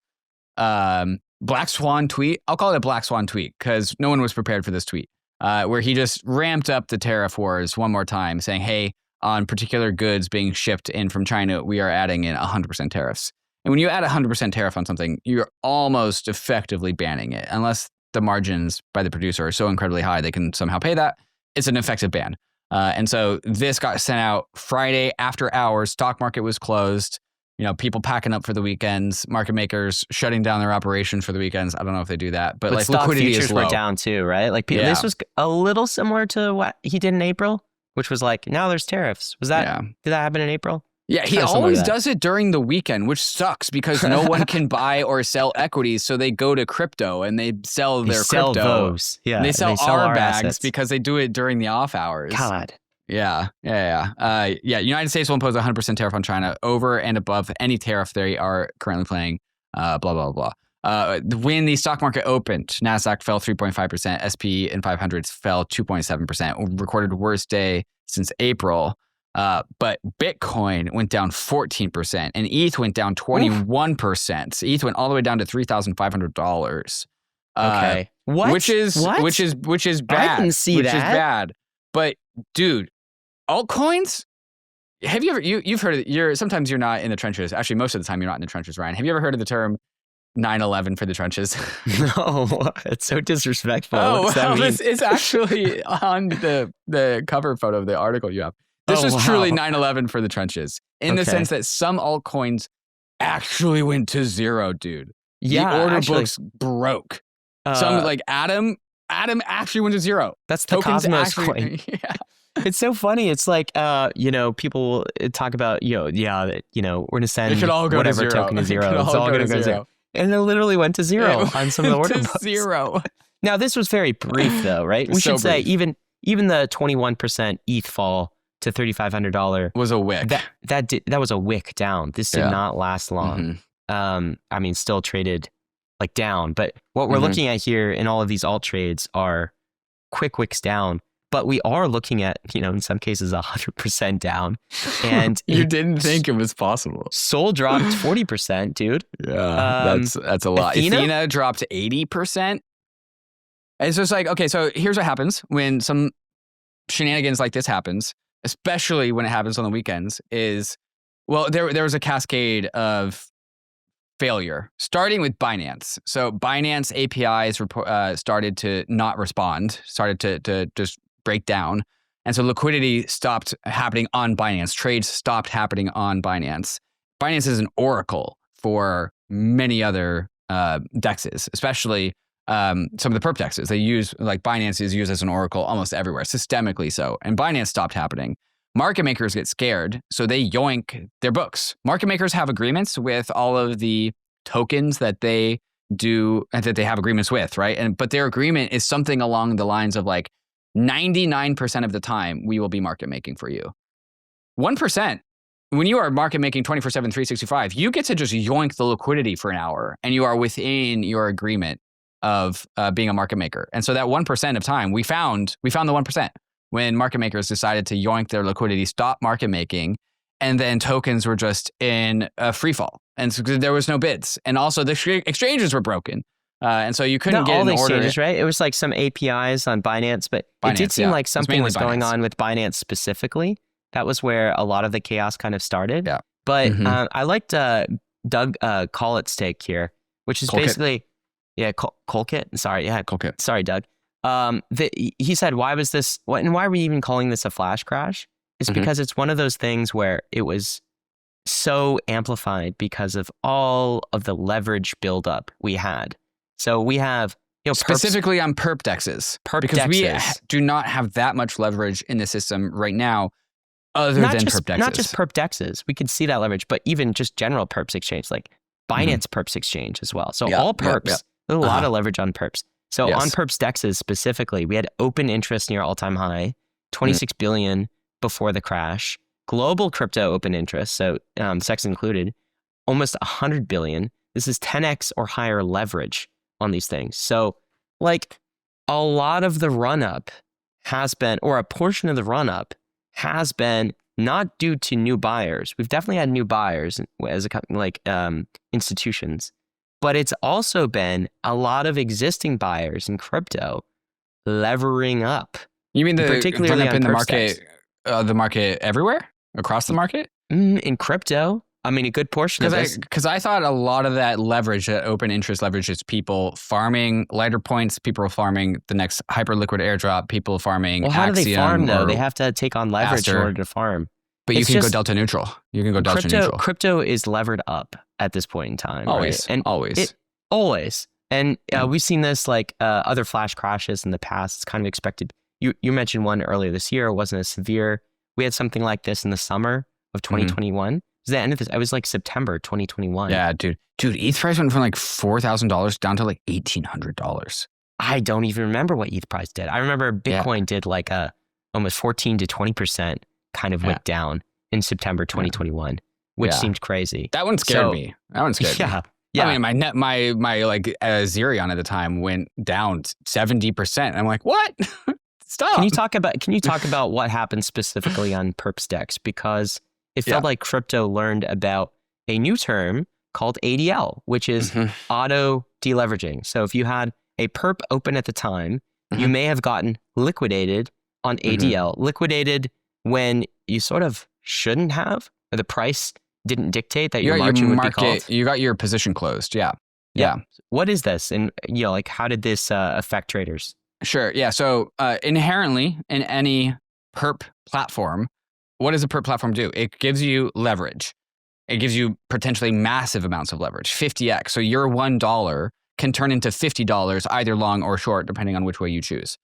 Black Swan tweet. I'll call it a Black Swan tweet because no one was prepared for this tweet, where he just ramped up the tariff wars one more time, saying, hey, on particular goods being shipped in from China, we are adding in 100% tariffs. And when you add 100% tariff on something, you're almost effectively banning it, unless the margins by the producer are so incredibly high they can somehow pay that. It's an effective ban. And so this got sent out Friday after hours. Stock market was closed. You know, people packing up for the weekends, market makers shutting down their operations for the weekends. I don't know if they do that, but like stock liquidity futures is low. were down too, right? Like this was a little similar to what he did in April, which was like, now there's tariffs. Was that, did that happen in April? Yeah, he always does it during the weekend, which sucks because no one can buy or sell equities. So they go to crypto and they sell their crypto. Those. Yeah, and they sell our bags assets because they do it during the off hours. God. Yeah. United States will impose 100% tariff on China over and above any tariff they are currently paying. Blah, blah, blah. When the stock market opened, NASDAQ fell 3.5%, SP and 500s fell 2.7%, recorded worst day since April. But Bitcoin went down 14% and ETH went down 21%. ETH went all the way down to $3,500. Okay. What? Which is bad. I didn't see which that. Is bad. But dude, altcoins? Have you ever you've heard of it? Sometimes you're not in the trenches. Actually, most of the time you're not in the trenches, Ryan. Have you ever heard of the term 9/11 for the trenches? No, it's so disrespectful. Oh, what does that mean? It's actually on the cover photo of the article you have. This is truly 9/11 for the trenches in the sense that some altcoins actually went to zero, dude. Yeah, the order books broke. Some like Atom actually went to zero. That's the Tokens Cosmos coin. Yeah. It's so funny. It's like, people talk about, we're going to send It could all go whatever to zero. token to zero. It's all going to go to zero. And it literally went to zero on some of the order books. Zero. Now, this was very brief, though, right? We should say even the 21% ETH fall to $3,500 was a wick. That was a wick down. This did not last long. Mm-hmm. Still traded like down. But what we're looking at here in all of these alt trades are quick wicks down. But we are looking at, in some cases, 100% down. And you didn't think it was possible. Sol dropped 40%, dude. Yeah, that's a lot. Athena dropped 80%. And so it's like, okay, so here's what happens when some shenanigans like this happens, especially when it happens on the weekends, is, well, there was a cascade of failure, starting with Binance. So Binance APIs started to not respond, started to just break down. And so liquidity stopped happening on Binance. Trades stopped happening on Binance. Binance is an oracle for many other dexes, especially some of the perp dexes. They use, like Binance is used as an oracle almost everywhere, systemically so. And Binance stopped happening. Market makers get scared, so they yoink their books. Market makers have agreements with all of the tokens that they do, that they have agreements with, right? But their agreement is something along the lines of like, 99% of the time, we will be market making for you. 1%, when you are market making 24/7, 365, you get to just yoink the liquidity for an hour and you are within your agreement of being a market maker. And so that 1% of time, we found the 1% when market makers decided to yoink their liquidity, stop market making, and then tokens were just in a free fall. And so there was no bids. And also the exchanges were broken. And so you couldn't get all an the order. exchanges, right? It was like some APIs on Binance, but it did seem like something was going on with Binance specifically. That was where a lot of the chaos kind of started. Yeah. But I liked Doug Collett's take here, which is basically, Colkit. Sorry, Colkit. Sorry, Doug. He said, why was this, and why are we even calling this a flash crash? It's because it's one of those things where it was so amplified because of all of the leverage buildup we had. So we have, specifically on perp dexes, because we do not have that much leverage in the system right now, other than perp dexes. Not just perp dexes. We can see that leverage, but even just general perps exchange, like Binance perps exchange as well. So all perps, there's a lot of leverage on perps. So on perps dexes specifically, we had open interest near all-time high, 26 billion before the crash. Global crypto open interest, so SEX included, almost 100 billion. This is 10x or higher leverage on these things. So like a lot of the run-up has been, or a portion of the run-up has been not due to new buyers. We've definitely had new buyers as a company, like institutions, but it's also been a lot of existing buyers in crypto levering up. You mean the particularly run up in the market everywhere, across the market? In crypto, I mean, a good portion of this. Because I thought a lot of that leverage, that open interest leverage, is people farming lighter points, people farming the next hyper liquid airdrop, people farming. Well, how do they farm though? or They have to take on leverage in order to farm. But you It's can go just- delta neutral. You can go delta neutral. Crypto is levered up at this point in time. Always, right? And always. always. And we've seen this like other flash crashes in the past. It's kind of expected. You mentioned one earlier this year. It wasn't as severe. We had something like this in the summer of 2021. It was the end of this. It was like September 2021. Yeah, dude. ETH price went from like $4,000 down to like $1,800. I don't even remember what ETH price did. I remember Bitcoin did like a almost 14 to 20% kind of went down in September 2021, which seemed crazy. That one scared me. That one scared me. Yeah. I mean, my like Xerion at the time went down 70%. I'm like, what? Stop. Can you talk about what happened specifically on perps DEX? Because it felt like crypto learned about a new term called ADL, which is auto deleveraging. So if you had a perp open at the time, you may have gotten liquidated on ADL, liquidated when you sort of shouldn't have, or the price didn't dictate that your margin would be called. You got your position closed. Yeah. What is this? And like, how did this affect traders? Sure. Yeah. So inherently in any perp platform, what does a perp platform do? It gives you leverage. It gives you potentially massive amounts of leverage, 50x. So your $1 can turn into $50 either long or short, depending on which way you choose.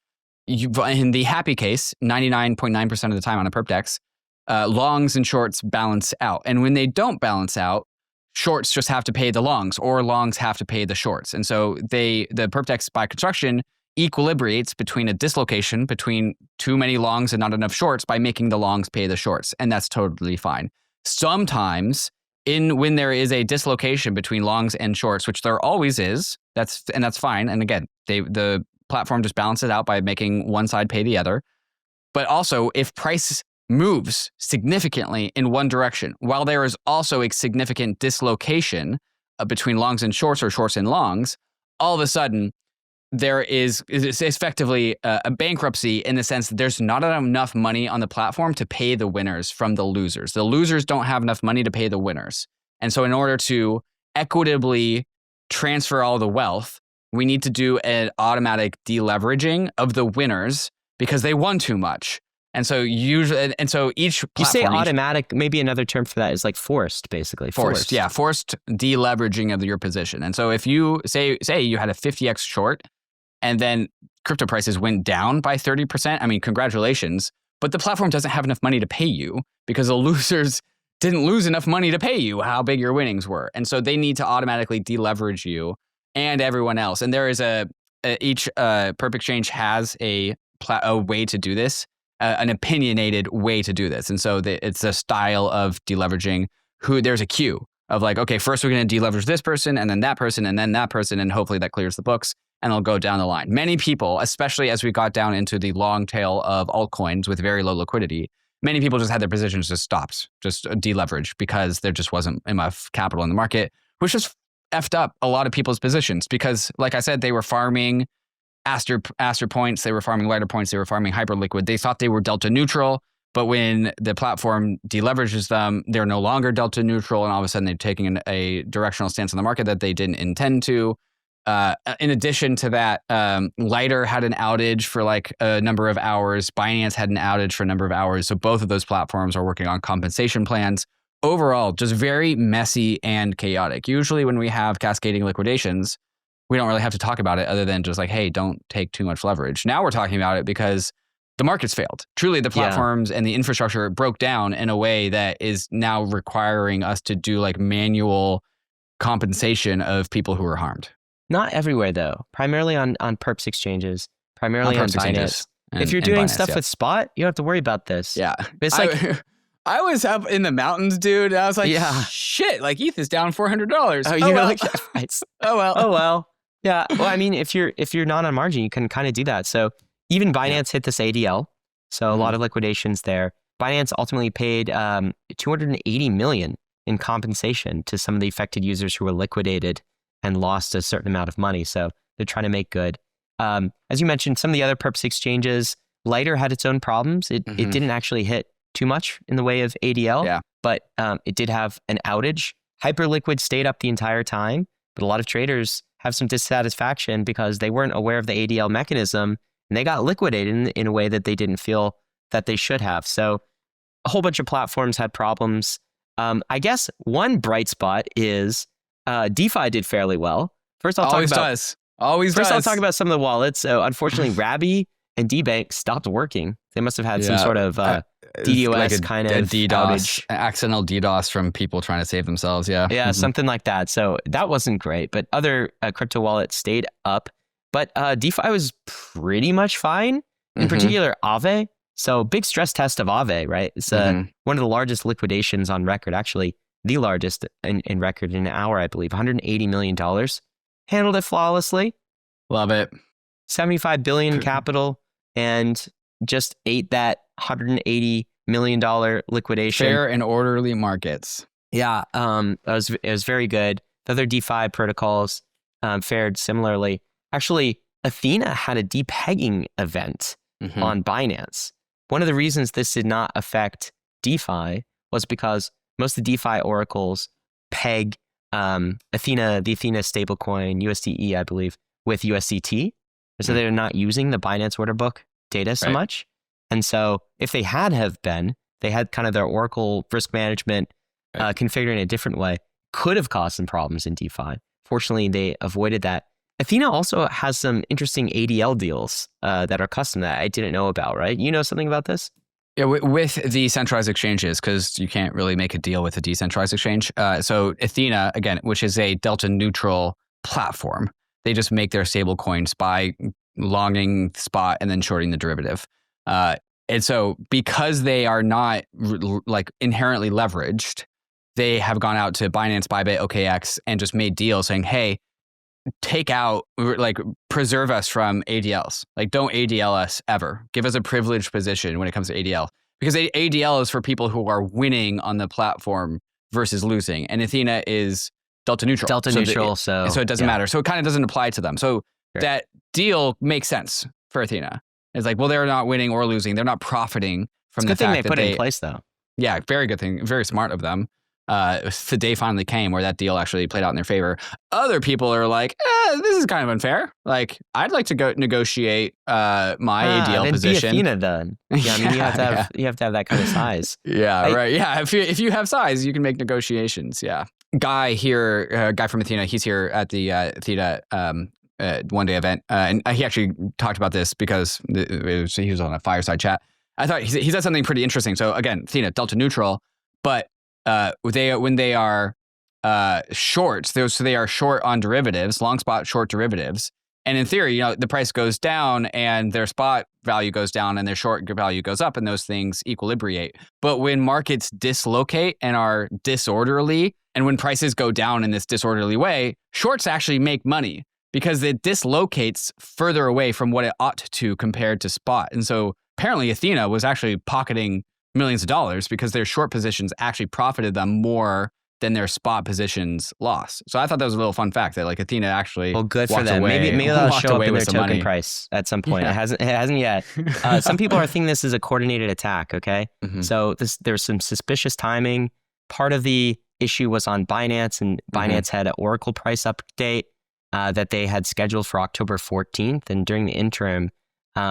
In the happy case, 99.9% of the time on a perp DEX, longs and shorts balance out. And when they don't balance out, shorts just have to pay the longs, or longs have to pay the shorts. And so the perp DEX by construction equilibrates between a dislocation between too many longs and not enough shorts by making the longs pay the shorts. And that's totally fine. Sometimes when there is a dislocation between longs and shorts, which there always is, that's fine. And again, the platform just balances out by making one side pay the other. But also, if price moves significantly in one direction, while there is also a significant dislocation between longs and shorts, or shorts and longs, all of a sudden there is effectively a bankruptcy, in the sense that there's not enough money on the platform to pay the winners from the losers. The losers don't have enough money to pay the winners. And so in order to equitably transfer all the wealth, we need to do an automatic deleveraging of the winners because they won too much. And so each platform... You say automatic, maybe another term for that is like forced, basically. Forced deleveraging of your position. And so if you say you had a 50x short and then crypto prices went down by 30%, I mean, congratulations, but the platform doesn't have enough money to pay you because the losers didn't lose enough money to pay you how big your winnings were. And so they need to automatically deleverage you and everyone else. And there is each perp exchange has a way to do this, an opinionated way to do this. And so it's a style of deleveraging. There's a queue of like, okay, first we're going to deleverage this person, and then that person, and then that person, and hopefully that clears the books, and it'll go down the line. Many people, especially as we got down into the long tail of altcoins with very low liquidity, many people just had their positions just stopped, just deleveraged, because there just wasn't enough capital in the market, which just effed up a lot of people's positions because, like I said, they were farming Aster points, they were farming lighter points, they were farming hyperliquid. They thought they were delta neutral, but when the platform deleverages them, they're no longer delta neutral, and all of a sudden they're taking a directional stance on the market that they didn't intend to. In addition to that, Lighter had an outage for like a number of hours. Binance had an outage for a number of hours. So both of those platforms are working on compensation plans. Overall, just very messy and chaotic. Usually when we have cascading liquidations, we don't really have to talk about it other than just like, hey, don't take too much leverage. Now we're talking about it because the market's failed. Truly, the platforms and the infrastructure broke down in a way that is now requiring us to do like manual compensation of people who are harmed. Not everywhere, though. Primarily on perps exchanges, primarily on Binance. If you're doing stuff with Spot, you don't have to worry about this. Yeah. It's like... I was up in the mountains, dude. I was like, shit, like ETH is down $400. Oh, you're like, oh, well. Oh, well. Yeah. Well, I mean, if you're not on margin, you can kind of do that. So even Binance hit this ADL. So a lot of liquidations there. Binance ultimately paid $280 million in compensation to some of the affected users who were liquidated and lost a certain amount of money. So they're trying to make good. As you mentioned, some of the other purpose exchanges, Lighter had its own problems. It didn't actually hit too much in the way of ADL, but it did have an outage. Hyperliquid stayed up the entire time, but a lot of traders have some dissatisfaction because they weren't aware of the ADL mechanism and they got liquidated in a way that they didn't feel that they should have. So a whole bunch of platforms had problems. I guess one bright spot is DeFi did fairly well. First, I'll talk about some of the wallets. So unfortunately, Rabby and DBank stopped working. They must have had some sort of DDoS like kind of DDoS, outage. accidental DDoS from people trying to save themselves. Yeah, something like that. So that wasn't great. But other crypto wallets stayed up. But DeFi was pretty much fine. In particular, Aave. So big stress test of Aave, right? It's one of the largest liquidations on record. Actually, the largest in record in an hour, I believe. $180 million. Handled it flawlessly. Love it. 75 billion capital and just ate that $180 million liquidation. Fair and orderly markets. Yeah, it was very good. The other DeFi protocols fared similarly. Actually, Athena had a depegging event on Binance. One of the reasons this did not affect DeFi was because most of the DeFi oracles peg the Athena stablecoin, USDE, I believe, with USDT. So they're not using the Binance order book data so much. And so if they have been, they had kind of their Oracle risk management configured in a different way, could have caused some problems in DeFi. Fortunately, they avoided that. Athena also has some interesting ADL deals that are custom that I didn't know about, right? You know something about this? Yeah, with the centralized exchanges, because you can't really make a deal with a decentralized exchange. So Athena, again, which is a delta neutral platform, they just make their stable coins by longing spot and then shorting the derivative. And so because they are not like inherently leveraged, they have gone out to Binance, Bybit, OKX, and just made deals saying, hey, take out, like preserve us from ADLs. Like don't ADL us ever. Give us a privileged position when it comes to ADL. Because ADL is for people who are winning on the platform versus losing. And Athena is delta neutral. So it doesn't matter. So it kind of doesn't apply to them. So that deal makes sense for Athena. It's like, well, they're not winning or losing. They're not profiting from the fact that they put it in place, though. Yeah, very good thing. Very smart of them. The day finally came where that deal actually played out in their favor. Other people are like, this is kind of unfair. Like, I'd like to go negotiate my ADL position. Be Athena then. Yeah, I mean, you have to have that kind of size. Right. Yeah, if you have size, you can make negotiations. Yeah. Guy here, guy from Athena, he's here at the Athena one-day event, and he actually talked about this because he was on a fireside chat. I thought he said something pretty interesting. So again, Athena, delta neutral, but when they are short, so they are short on derivatives, long spot short derivatives. And in theory, the price goes down and their spot value goes down and their short value goes up and those things equilibrate. But when markets dislocate and are disorderly, and when prices go down in this disorderly way, shorts actually make money because it dislocates further away from what it ought to compared to spot. And so apparently Athena was actually pocketing millions of dollars because their short positions actually profited them more than their spot positions lost. So I thought that was a little fun fact that like Athena actually good for them. Maybe that'll show up in their token price at some point. Yeah. It hasn't yet. Some people are thinking this is a coordinated attack. Okay, so there's some suspicious timing. Part of the issue was on Binance, and Binance had an Oracle price update that they had scheduled for October 14th, and during the interim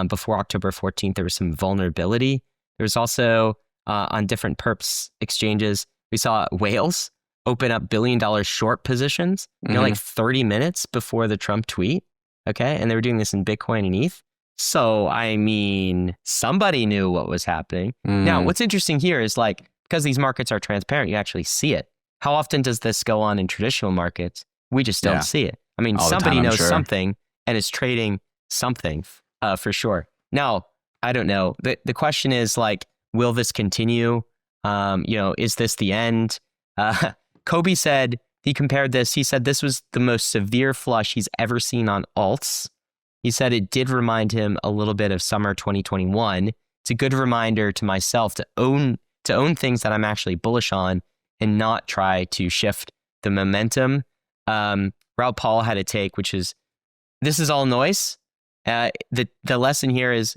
before October 14th, there was some vulnerability. There was also on different perps exchanges, we saw whales open up $1 billion short positions, like 30 minutes before the Trump tweet. Okay. And they were doing this in Bitcoin and ETH. So, I mean, somebody knew what was happening. Now, what's interesting here is like, because these markets are transparent, you actually see it. How often does this go on in traditional markets? We just don't see it. I mean, somebody knows something and is trading something for sure. Now, I don't know. The question is like, will this continue? Is this the end? Kobe said he compared this. He said this was the most severe flush he's ever seen on alts. He said it did remind him a little bit of summer 2021. It's a good reminder to myself to own things that I'm actually bullish on and not try to shift the momentum. Raoul Pal had a take, which is, this is all noise. The lesson here is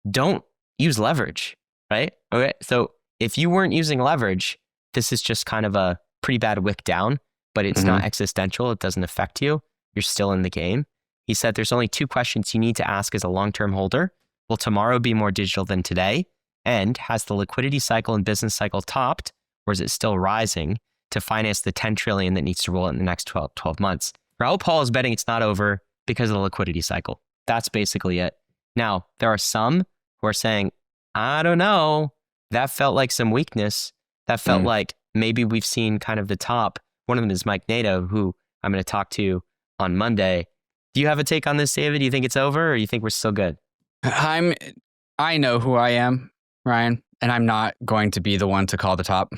don't use leverage, right? Okay, so if you weren't using leverage, this is just kind of a pretty bad wick down, but it's not existential. It doesn't affect you. You're still in the game. He said there's only 2 questions you need to ask as a long-term holder. Will tomorrow be more digital than today? And has the liquidity cycle and business cycle topped, or is it still rising to finance the 10 trillion that needs to roll in the next 12 months? Raoul Pal is betting it's not over because of the liquidity cycle. That's basically it. Now, there are some who are saying, I don't know, that felt like some weakness. That felt like maybe we've seen kind of the top. One of them is Mike Nato, who I'm going to talk to on Monday. Do you have a take on this, David? Do you think it's over, or do you think we're still good? I know who I am, Ryan, and I'm not going to be the one to call the top.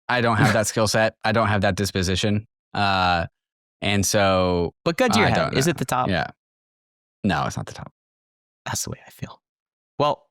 I don't have that skill set. I don't have that disposition. And so, but good to your head. Is it the top? Yeah. No, it's not the top. That's the way I feel. Well,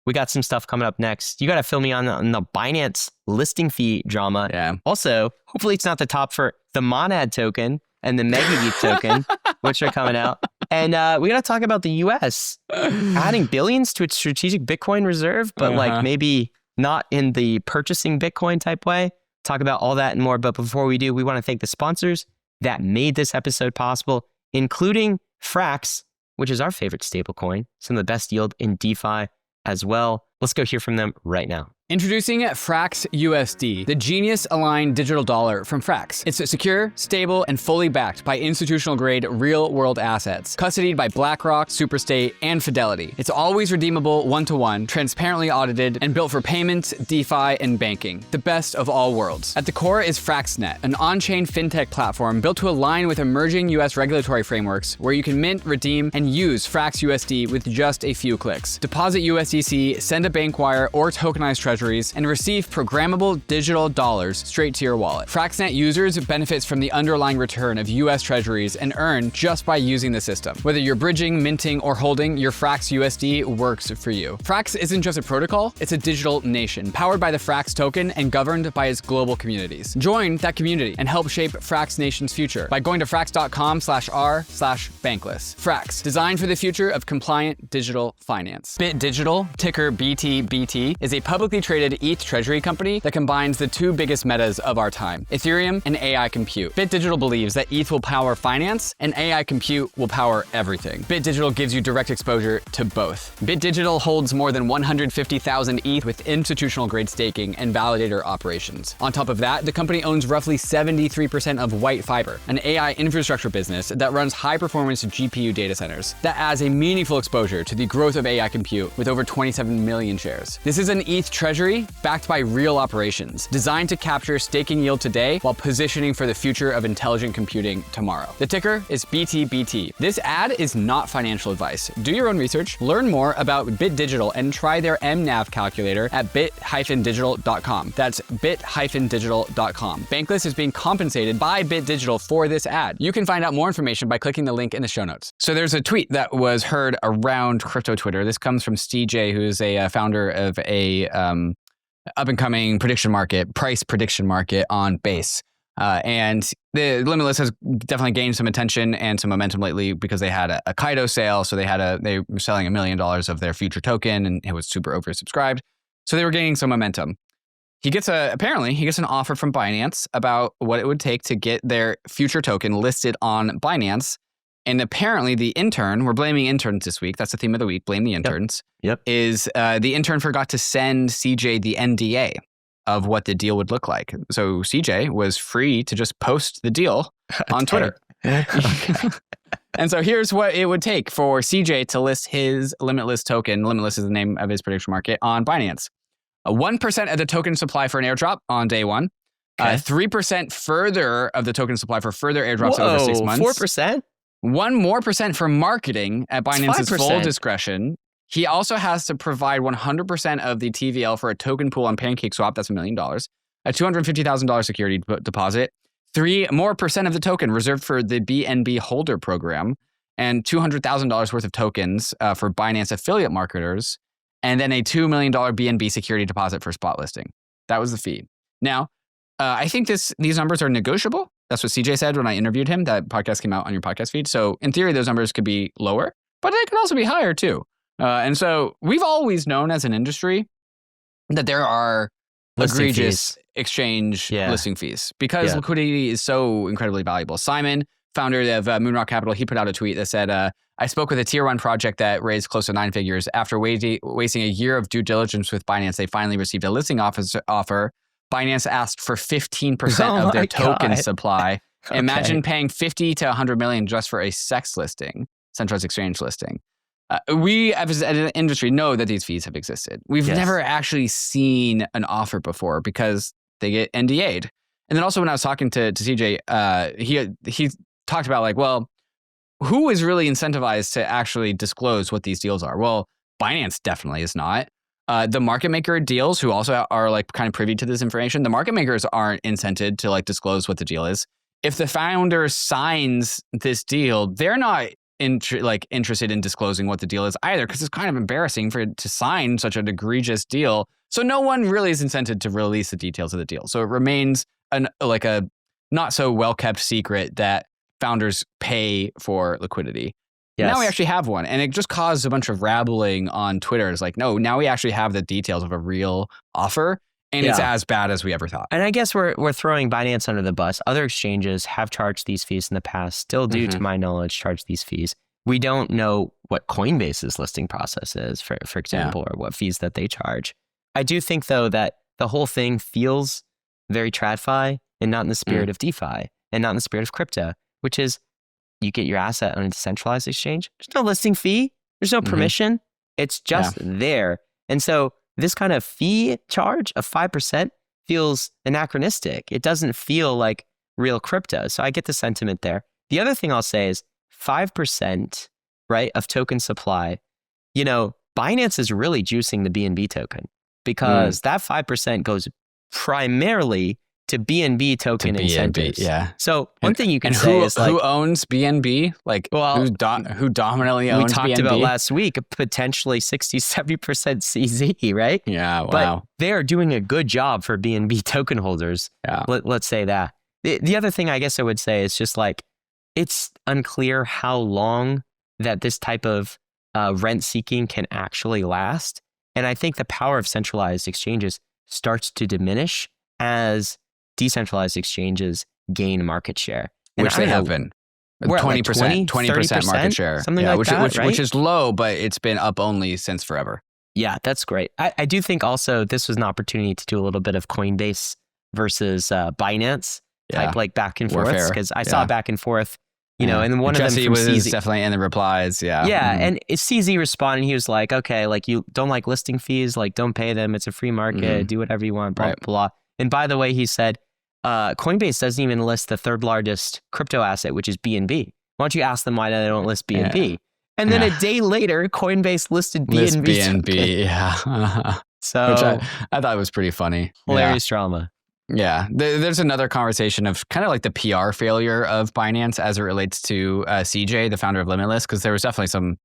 we got some stuff coming up next. You got to fill me on the Binance listing fee drama. Yeah. Also, hopefully it's not the top for the Monad token and the MEGAETH token, which are coming out. And we got to talk about the US adding billions to its strategic Bitcoin reserve, but like maybe not in the purchasing Bitcoin type way. Talk about all that and more. But before we do, we want to thank the sponsors that made this episode possible, including Frax, which is our favorite stablecoin, some of the best yield in DeFi as well. Let's go hear from them right now. Introducing Frax USD, the genius-aligned digital dollar from Frax. It's secure, stable, and fully backed by institutional-grade real-world assets, custodied by BlackRock, Superstate, and Fidelity. It's always redeemable one-to-one, transparently audited, and built for payments, DeFi, and banking. The best of all worlds. At the core is FRAXNET, an on-chain fintech platform built to align with emerging US regulatory frameworks, where you can mint, redeem, and use Frax USD with just a few clicks. Deposit USDC, send a bank wire, or tokenize treasuries, and receive programmable digital dollars straight to your wallet. FRAXNET users benefits from the underlying return of US treasuries and earn just by using the system. Whether you're bridging, minting, or holding, your Frax USD works for you. Frax isn't just a protocol, it's a digital nation, powered by the Frax token and governed by its global communities. Join that community and help shape Frax Nation's future by going to frax.com/r/bankless. Frax, designed for the future of compliant digital finance. Bit Digital, ticker BTBT, is a publicly traded ETH treasury company that combines the 2 biggest metas of our time, Ethereum and AI compute. Bit Digital believes that ETH will power finance and AI compute will power everything. Bit Digital gives you direct exposure to both. Bit Digital holds more than 150,000 ETH with institutional grade staking and validator operations. On top of that, the company owns roughly 73% of White Fiber, an AI infrastructure business that runs high-performance GPU data centers. That adds a meaningful exposure to the growth of AI compute with over 27 million shares. This is an ETH treasury backed by real operations, designed to capture staking yield today while positioning for the future of intelligent computing tomorrow. The ticker is BTBT. This ad is not financial advice. Do your own research, learn more about Bit Digital, and try their MNAV calculator at bit-digital.com. That's bit-digital.com. Bankless is being compensated by Bit Digital for this ad. You can find out more information by clicking the link in the show notes. So there's a tweet that was heard around crypto Twitter. This comes from CJ, who's a founder of a up-and-coming price prediction market on Base. And the Limitless has definitely gained some attention and some momentum lately because they had a Kaido sale. So they were selling $1 million of their future token, and it was super oversubscribed. So they were gaining some momentum. Apparently he gets an offer from Binance about what it would take to get their future token listed on Binance. And apparently the intern, we're blaming interns this week. That's the theme of the week, blame the interns. Yep. Is the intern forgot to send CJ the NDA of what the deal would look like. So CJ was free to just post the deal on Twitter. And so here's what it would take for CJ to list his Limitless token. Limitless is the name of his prediction market on Binance. 1% of the token supply for an airdrop on day 1. 3% further of the token supply for further airdrops over 6 months. 4%? 1% more for marketing at Binance's full discretion. He also has to provide 100% of the TVL for a token pool on PancakeSwap. That's $1 million. A $250,000 security deposit. 3% of the token reserved for the BNB holder program, and $200,000 worth of tokens for Binance affiliate marketers, and then a $2 million BNB security deposit for spot listing. That was the fee. Now, I think these numbers are negotiable. That's what CJ said when I interviewed him. That podcast came out on your podcast feed. So in theory, those numbers could be lower, but they could also be higher too. And so we've always known as an industry that there are Listing egregious fees. exchange listing fees because liquidity is so incredibly valuable. Simon, founder of Moonrock Capital, he put out a tweet that said, I spoke with a tier 1 project that raised close to 9 figures. After wasting a year of due diligence with Binance, they finally received a listing offer. Binance asked for 15% of their token supply. Okay. Imagine paying 50 to 100 million just for a SEX listing, centralized exchange listing. We, as an industry, know that these fees have existed. We've never actually seen an offer before because they get NDA'd. And then also when I was talking to CJ, he talked about like, well, who is really incentivized to actually disclose what these deals are? Well, Binance definitely is not. The market maker deals, who also are like kind of privy to this information, the market makers aren't incented to like disclose what the deal is. If the founder signs this deal, they're not interested in disclosing what the deal is either, because it's kind of embarrassing for it to sign such an egregious deal. So no one really is incented to release the details of the deal. So it remains a not so well kept secret that founders pay for liquidity. Yes. Now we actually have one, and it just caused a bunch of rabbling on Twitter. It's like, no, now we actually have the details of a real offer, and it's as bad as we ever thought. And I guess we're throwing Binance under the bus. Other exchanges have charged these fees in the past, still do, to my knowledge, charge these fees. We don't know what Coinbase's listing process is, for example, or what fees that they charge. I do think, though, that the whole thing feels very TradFi and not in the spirit of DeFi and not in the spirit of crypto, which is you get your asset on a decentralized exchange. There's no listing fee. There's no permission. It's just there. And so this kind of fee charge of 5% feels anachronistic. It doesn't feel like real crypto. So I get the sentiment there. The other thing I'll say is 5%, right, of token supply. You know, Binance is really juicing the BNB token because that 5% goes primarily to BNB token incentives. So one thing you can say is like, who owns BNB? Like, well, who dominantly owns BNB? We talked about last week, potentially 60-70% CZ, right? Yeah, wow. But they are doing a good job for BNB token holders. Yeah. Let's say that. The other thing I guess I would say is just like, it's unclear how long that this type of rent seeking can actually last. And I think the power of centralized exchanges starts to diminish as decentralized exchanges gain market share. And which they have been. 20% market share. Something like that, right? Which is low, but it's been up only since forever. Yeah, that's great. I do think also this was an opportunity to do a little bit of Coinbase versus Binance type like back and forth, because I saw back and forth, you know, and then one Jesse of them from was CZ, definitely in the replies. And CZ responded. He was like, okay, like you don't like listing fees, like don't pay them. It's a free market. Do whatever you want, blah, blah, blah. And by the way, he said, Coinbase doesn't even list the third largest crypto asset, which is BNB. Why don't you ask them why they don't list BNB? And then a day later, Coinbase listed BNB. So which I thought was pretty funny. Hilarious drama. Yeah. There's another conversation of kind of like the PR failure of Binance as it relates to CJ, the founder of Limitless, because there was definitely some,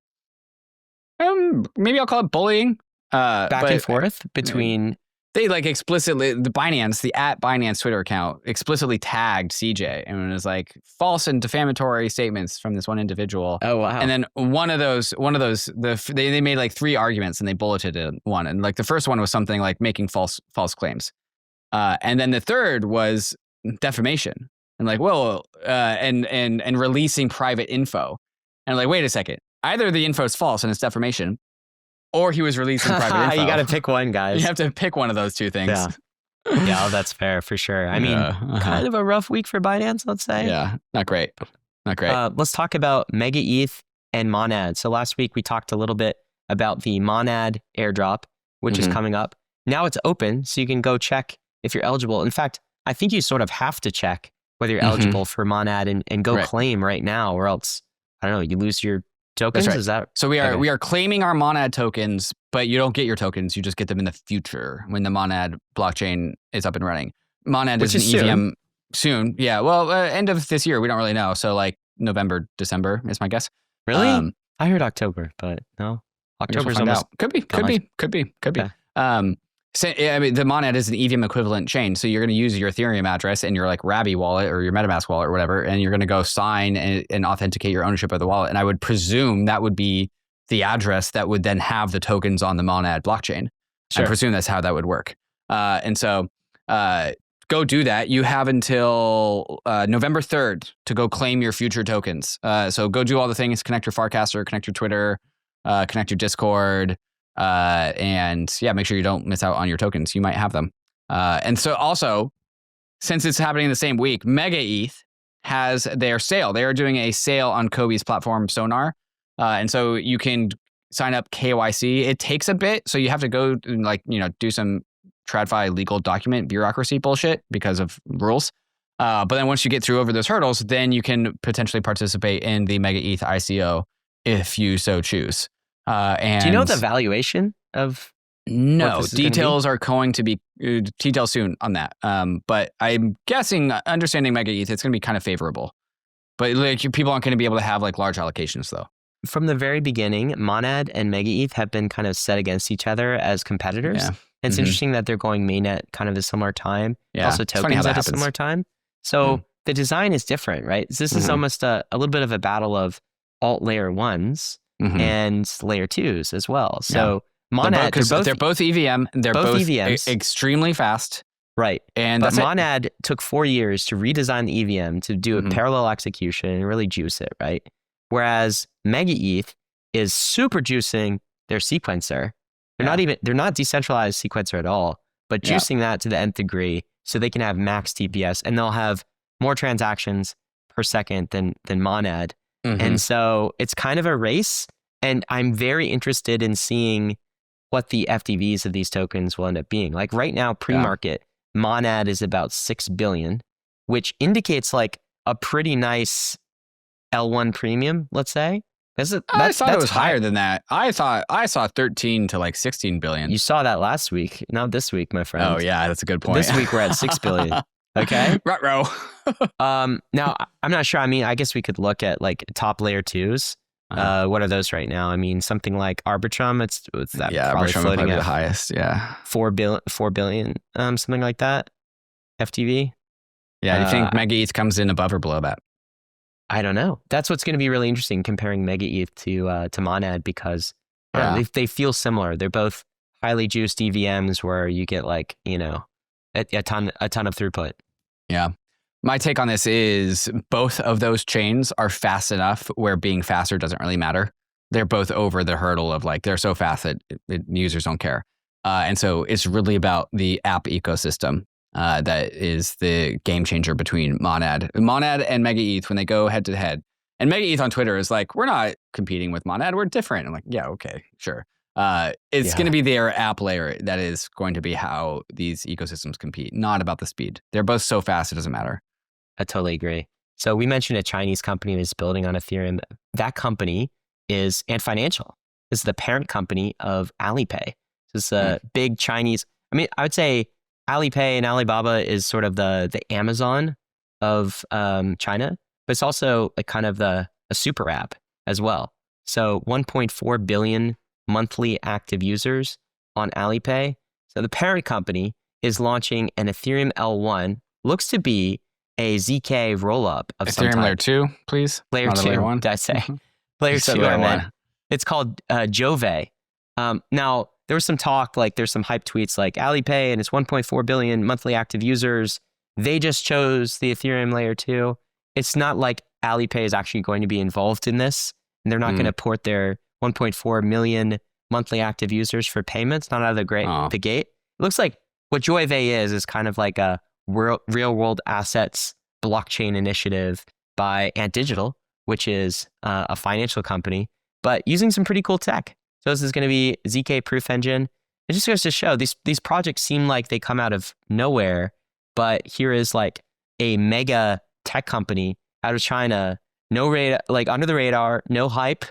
maybe I'll call it bullying. Back and forth between... They like explicitly, the @Binance Twitter account explicitly tagged CJ and it was like false and defamatory statements from this one individual. Oh, wow. And then one of those, they made like 3 arguments and they bulleted it one. And like the first one was something like making false claims. And then the third was defamation and like, well, and releasing private info. And like, wait a second, either the info is false and it's defamation, or he was releasing private info. You got to pick one, guys. You have to pick one of those two things. Yeah, that's fair for sure. I mean, kind of a rough week for Binance, let's say. Yeah, not great. Let's talk about MEGAETH and Monad. So last week we talked a little bit about the Monad airdrop, which is coming up. Now it's open, so you can go check if you're eligible. In fact, I think you sort of have to check whether you're eligible for Monad and go claim right now, or else, I don't know, you lose your tokens. That's right. Is that so? We are claiming our Monad tokens, but you don't get your tokens. You just get them in the future when the Monad blockchain is up and running. Monad is an EVM. Soon. Yeah. Well, end of this year. We don't really know. So like November, December is my guess. Really? I heard October, but no. October's almost. Could be. Okay. So, I mean, the Monad is an EVM equivalent chain. So you're going to use your Ethereum address and your like Rabby wallet or your MetaMask wallet or whatever, and you're going to go sign and authenticate your ownership of the wallet. And I would presume that would be the address that would then have the tokens on the Monad blockchain. Sure. I presume that's how that would work. And so go do that. You have until November 3rd to go claim your future tokens. So go do all the things, connect your Farcaster, connect your Twitter, connect your Discord, and yeah, make sure you don't miss out on your tokens. You might have them. And so also, since it's happening in the same week, MEGAETH has their sale. They are doing a sale on Kobe's platform, Sonar. And so you can sign up KYC. It takes a bit. So you have to go and like, do some TradFi legal document bureaucracy bullshit because of rules. But then once you get through over those hurdles, then you can potentially participate in the MEGAETH ICO if you so choose. And do you know the valuation of? No, details are going to be details soon on that. But I'm guessing, understanding MEGAETH, it's going to be kind of favorable. But like people aren't going to be able to have like large allocations though. From the very beginning, Monad and MEGAETH have been kind of set against each other as competitors. Yeah. And it's interesting that they're going mainnet kind of a similar time. Yeah. Also tokens at a similar time. So the design is different, right? This is almost a little bit of a battle of alt layer ones and layer twos as well. So Monad, they're both EVM. They're both EVMs. Extremely fast. Right. And but Monad took 4 years to redesign the EVM to do a parallel execution and really juice it, right? Whereas MEGAETH is super juicing their sequencer. They're not decentralized sequencer at all, but juicing that to the nth degree so they can have max TPS and they'll have more transactions per second than Monad. And so it's kind of a race. And I'm very interested in seeing what the FTVs of these tokens will end up being. Like right now, pre-market, Monad is about 6 billion, which indicates like a pretty nice L1 premium, let's say. I thought it was higher than that. I saw 13 to like 16 billion. You saw that last week, not this week, my friend. Oh yeah, that's a good point. This week we're at 6 billion. Okay. Ruh-roh. Now I'm not sure. I mean, I guess we could look at like top layer twos. What are those right now? I mean, something like Arbitrum. It's that probably Arbitrum floating would be at the highest. Yeah, 4 billion, something like that. FTV. Yeah, do you think MEGAETH comes in above or below that? I don't know. That's what's going to be really interesting comparing MEGAETH to Monad because they feel similar. They're both highly juiced EVMs where you get like, a ton of throughput. Yeah. My take on this is both of those chains are fast enough where being faster doesn't really matter. They're both over the hurdle of like, they're so fast that users don't care. And so it's really about the app ecosystem. That is the game changer between Monad and MEGAETH when they go head to head. And MEGAETH on Twitter is like, we're not competing with Monad, we're different. I'm like, yeah, okay, sure. It's going to be their app layer that is going to be how these ecosystems compete, not about the speed. They're both so fast, it doesn't matter. I totally agree. So we mentioned a Chinese company that's building on Ethereum. That company is Ant Financial. This is the parent company of Alipay. This is a big Chinese, I would say Alipay and Alibaba is sort of the Amazon of China, but it's also a kind of a super app as well. So 1.4 billion monthly active users on Alipay. So the parent company is launching an Ethereum L1, looks to be a ZK rollup of Ethereum some type. Layer 2, please. Layer Not 2, layer 1. did I say? Layer 2, I meant. It's called Jove. Now, there was some talk, like there's some hype tweets like Alipay and its 1.4 billion monthly active users. They just chose the Ethereum Layer 2. It's not like Alipay is actually going to be involved in this. And they're not going to port their 1.4 million monthly active users for payments, not out of the gate. It looks like what Jove is kind of like a real world assets blockchain initiative by Ant Digital, which is a financial company, but using some pretty cool tech. So this is going to be ZK proof engine. It just goes to show these projects seem like they come out of nowhere, but here is like a mega tech company out of China, like under the radar, no hype.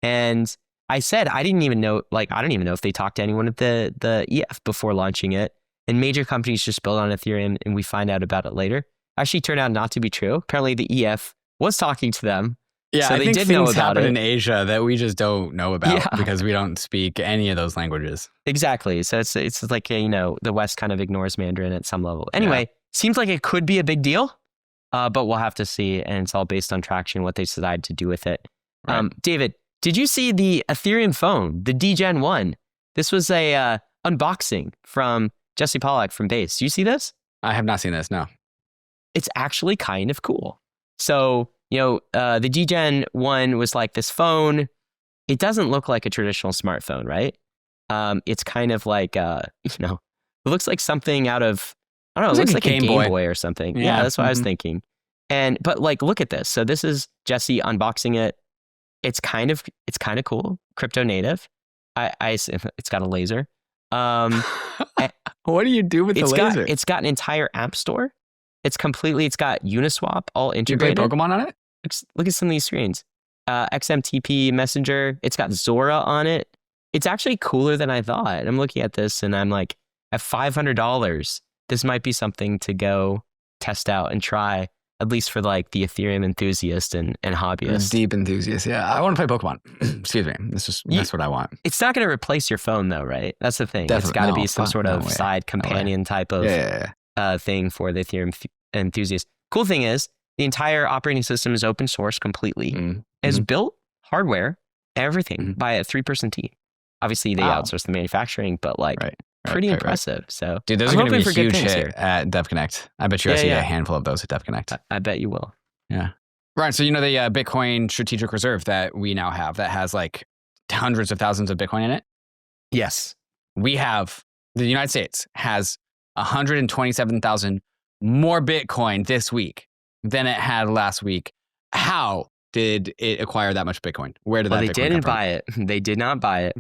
And I said, I don't even know if they talked to anyone at the EF before launching it. And major companies just build on Ethereum and we find out about it later. actually turned out not to be true. Apparently the EF was talking to them. Yeah, so I they think did things know about happen it. in Asia that we just don't know about Yeah. because we don't speak any of those languages. Exactly. So it's like, the West kind of ignores Mandarin at some level. Anyway, seems like it could be a big deal, but we'll have to see. And it's all based on traction, what they decide to do with it. Right. David, did you see the Ethereum Phone, the DGen 1? This was a unboxing from Jesse Pollack from Base. Do you see this? I have not seen this, no. It's actually kind of cool. So, the DGen 1 was like this phone. It doesn't look like a traditional smartphone, right? It's kind of like, it looks like something out of, I don't know, it looks like a Game Boy or something. Yeah, that's what I was thinking. But like, look at this. So this is Jesse unboxing it. It's kind of cool. Crypto native. It's got a laser. What do you do with the laser? It's got an entire app store. It's got Uniswap all Do you play integrated. Pokemon on it? Look at some of these screens. XMTP Messenger. It's got Zora on it. It's actually cooler than I thought. I'm looking at this and I'm like, at $500, this might be something to go test out and try, at least for like the Ethereum enthusiast and hobbyist. Deep enthusiast, yeah. I want to play Pokemon. Excuse me. That's what I want. It's not going to replace your phone though, right? That's the thing. Definitely. It's got to be No, some sort no of way. side companion type of thing for the Ethereum enthusiast. Cool thing is, the entire operating system is open source completely. It's built hardware, everything by a 3-person team. Obviously, they outsource the manufacturing, but like pretty impressive. So, dude, those I'm are going to hoping be a for good huge things hit here. at DevConnect. I bet you I see a handful of those at DevConnect. I bet you will. Yeah. Right. So, the Bitcoin strategic reserve that we now have that has like hundreds of thousands of Bitcoin in it? Yes. The United States has 127,000 more Bitcoin this week than it had last week. How did it acquire that much Bitcoin? Where did that Bitcoin they didn't come from? buy it. They did not buy it.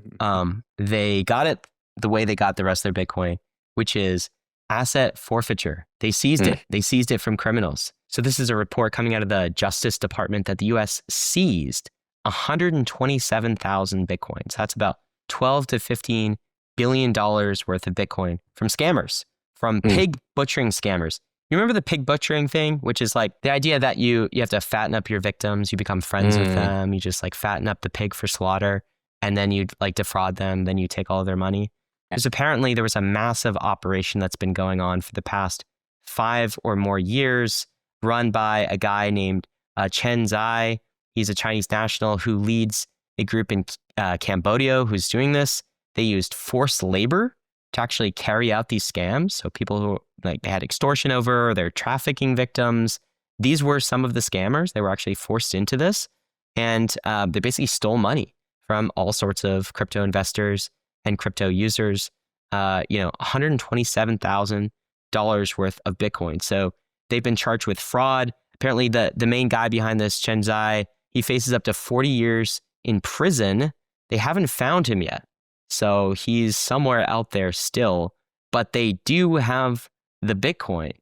They got it the way they got the rest of their Bitcoin, which is asset forfeiture. They seized it. They seized it from criminals. So this is a report coming out of the Justice Department that the U.S. seized 127,000 Bitcoins. That's about $12 to $15 billion worth of Bitcoin from scammers, from pig butchering scammers. You remember the pig butchering thing, which is like the idea that you have to fatten up your victims. You become friends with them. You just like fatten up the pig for slaughter, and then you like defraud them. Then you take all of their money. Because apparently there was a massive operation that's been going on for the past 5 or more years, run by a guy named Chen Zai. He's a Chinese national who leads a group in Cambodia who's doing this. They used forced labor to actually carry out these scams. So people who they had extortion over, they're trafficking victims. These were some of the scammers. They were actually forced into this. And they basically stole money from all sorts of crypto investors and crypto users. $127,000 worth of Bitcoin. So they've been charged with fraud. Apparently the main guy behind this, Chen Zai, he faces up to 40 years in prison. They haven't found him yet. So he's somewhere out there still, but they do have the Bitcoin.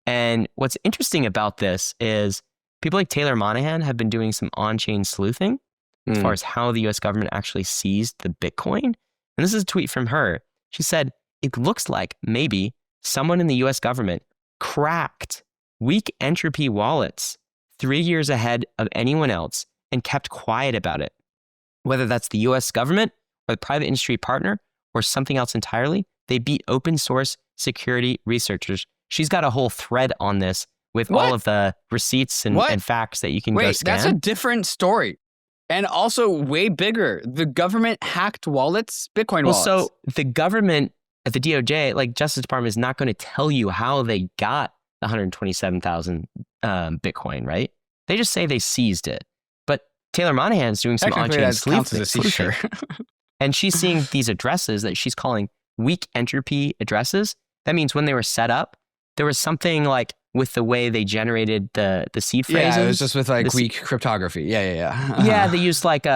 And what's interesting about this is people like Taylor Monahan have been doing some on-chain sleuthing as far as how the US government actually seized the Bitcoin. And this is a tweet from her. She said, it looks like maybe someone in the US government cracked weak entropy wallets 3 years ahead of anyone else and kept quiet about it. Whether that's the US government or the private industry partner or something else entirely, they beat open source security researchers. She's got a whole thread on this with all of the receipts and facts that you can go scan. That's a different story. And also way bigger. The government hacked wallets, Bitcoin wallets. So the government at the DOJ, like Justice Department, is not going to tell you how they got the 127,000 Bitcoin, right? They just say they seized it. But Taylor Monahan's doing some on-chain sleuthing. And she's seeing these addresses that she's calling weak entropy addresses. That means when they were set up, there was something like with the way they generated the seed phrases. Yeah, it was just with like weak cryptography. Yeah. Yeah, they used like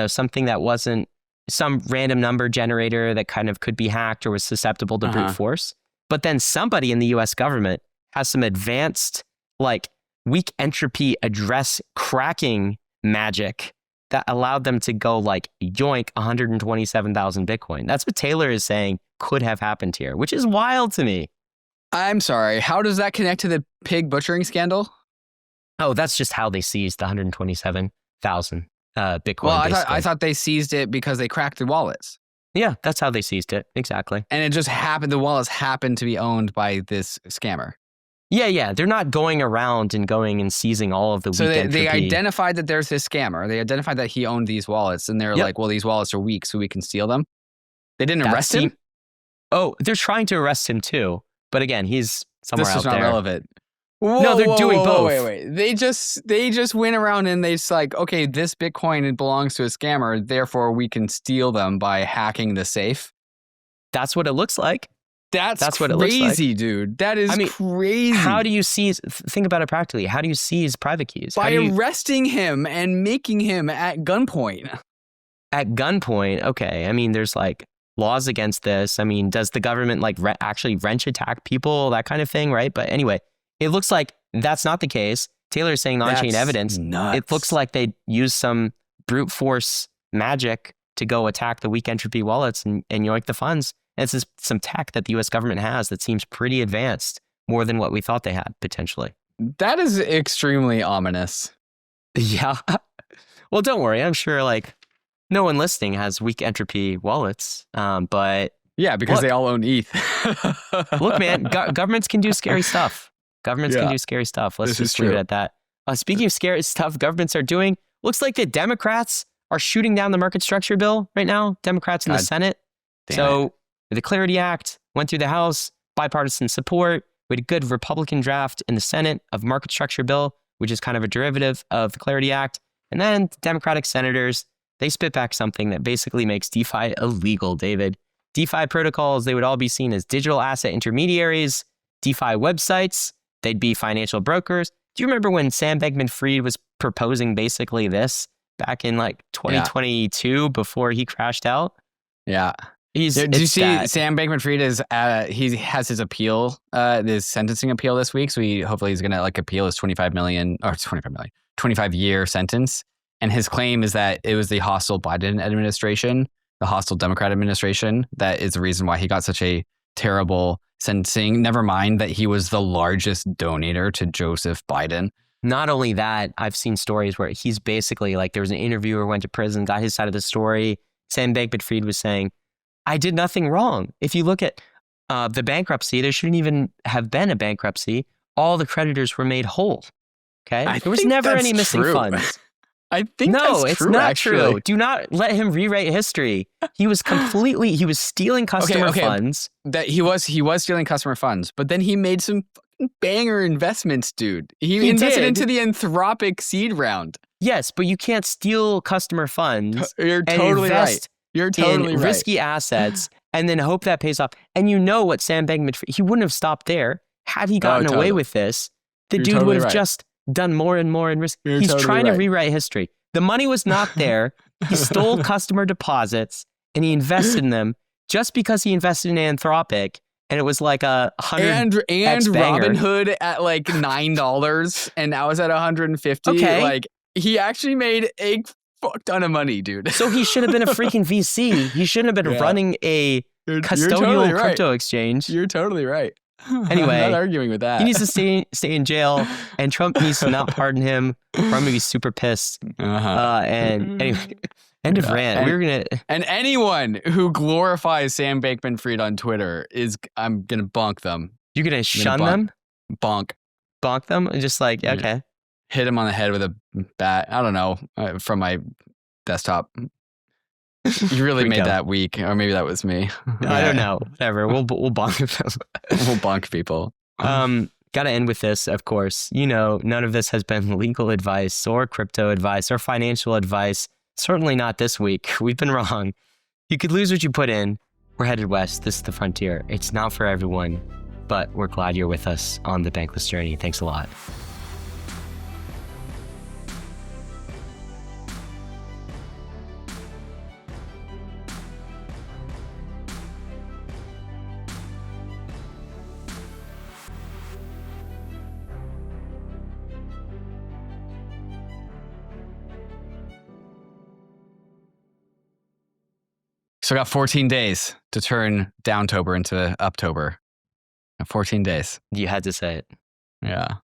something that wasn't some random number generator that kind of could be hacked or was susceptible to brute force. But then somebody in the US government has some advanced like weak entropy address cracking magic that allowed them to go like yoink 127,000 Bitcoin. That's what Taylor is saying could have happened here, which is wild to me. I'm sorry. How does that connect to the pig butchering scandal? Oh, that's just how they seized the 127,000 Bitcoin. Well, basically. I thought they seized it because they cracked the wallets. Yeah, that's how they seized it. Exactly. And it just happened, the wallets happened to be owned by this scammer. Yeah. They're not going around and seizing all of the So weak they entropy. identified that there's this scammer. They identified that he owned these wallets. And they're like, well, these wallets are weak, so we can steal them. They didn't arrest him? Oh, they're trying to arrest him too. But again, he's somewhere out there. This is not relevant. Whoa, no, they're doing both. Wait. They just went around and they just like, okay, this Bitcoin belongs to a scammer, therefore we can steal them by hacking the safe. That's what it looks like. That's what it looks like. Crazy, dude. That is crazy. How do you seize? Think about it practically. How do you seize private keys? By arresting him and making him at gunpoint. At gunpoint, okay. I mean, there's like laws against this. I mean, does the government like actually wrench attack people, that kind of thing, right? But anyway, it looks like that's not the case. Taylor's saying on-chain evidence. Nuts. It looks like they use some brute force magic to go attack the weak entropy wallets and yoink the funds. And it's just some tech that the U.S. government has that seems pretty advanced, more than what we thought they had, potentially. That is extremely ominous. Yeah. Well, don't worry. I'm sure like no one listening has weak entropy wallets, but... Yeah, because they all own ETH. Look, man, governments can do scary stuff. Governments can do scary stuff. Let's just leave it at that. Speaking of scary stuff governments are doing, looks like the Democrats are shooting down the market structure bill right now. Democrats in the Senate. So the Clarity Act went through the House, bipartisan support. We had a good Republican draft in the Senate of market structure bill, which is kind of a derivative of the Clarity Act. And then the Democratic senators, they spit back something that basically makes DeFi illegal, David. DeFi protocols, they would all be seen as digital asset intermediaries. DeFi websites, they'd be financial brokers. Do you remember when Sam Bankman-Fried was proposing basically this back in like 2022 before he crashed out? Yeah. Did you see Sam Bankman-Fried he has his appeal, his sentencing appeal this week. So hopefully he's going to like appeal his 25-year sentence. And his claim is that it was the hostile Biden administration, the hostile Democrat administration, that is the reason why he got such a terrible sentencing. Never mind that he was the largest donator to Joseph Biden. Not only that, I've seen stories where he's basically like, there was an interviewer, went to prison, got his side of the story. Sam Bankman-Fried was saying, I did nothing wrong. If you look at the bankruptcy, there shouldn't even have been a bankruptcy. All the creditors were made whole. Okay? There was never any missing funds. I think that's true, it's not actually. true. Do not let him rewrite history. He was stealing customer funds. That he was stealing customer funds, but then he made some fucking banger investments, dude. He invested into the Anthropic seed round. Yes, but you can't steal customer funds. You're totally right. You're totally right. Risky assets and then hope that pays off. And you know what Sam Bankman-Fried, he wouldn't have stopped there. Had he gotten away with this, the dude would have just done more and more in risk. He's trying to rewrite history. The money was not there. He stole customer deposits and he invested in them just because he invested in Anthropic. And it was like a 100 and Robinhood at like $9 and now it's at 150. Okay. Like he actually made a fuck ton of money, dude. So he should have been a freaking VC. He shouldn't have been running a custodial crypto exchange. You're totally right. Anyway, I'm not arguing with that. He needs to stay in jail, and Trump needs to not pardon him. Or I'm gonna be super pissed. And anyway, end of rant. And anyone who glorifies Sam Bankman-Fried on Twitter I'm gonna bonk them. You're gonna shun them? Bonk them? Just like okay. Hit him on the head with a bat. I don't know, from my desktop. You really made that weak, or maybe that was me. I don't know. Whatever. We'll bonk them. We'll bonk people. Got to end with this, of course. You know, none of this has been legal advice or crypto advice or financial advice. Certainly not this week. We've been wrong. You could lose what you put in. We're headed west. This is the frontier. It's not for everyone, but we're glad you're with us on the Bankless journey. Thanks a lot. So I got 14 days to turn Downtober into Uptober. 14 days. You had to say it. Yeah.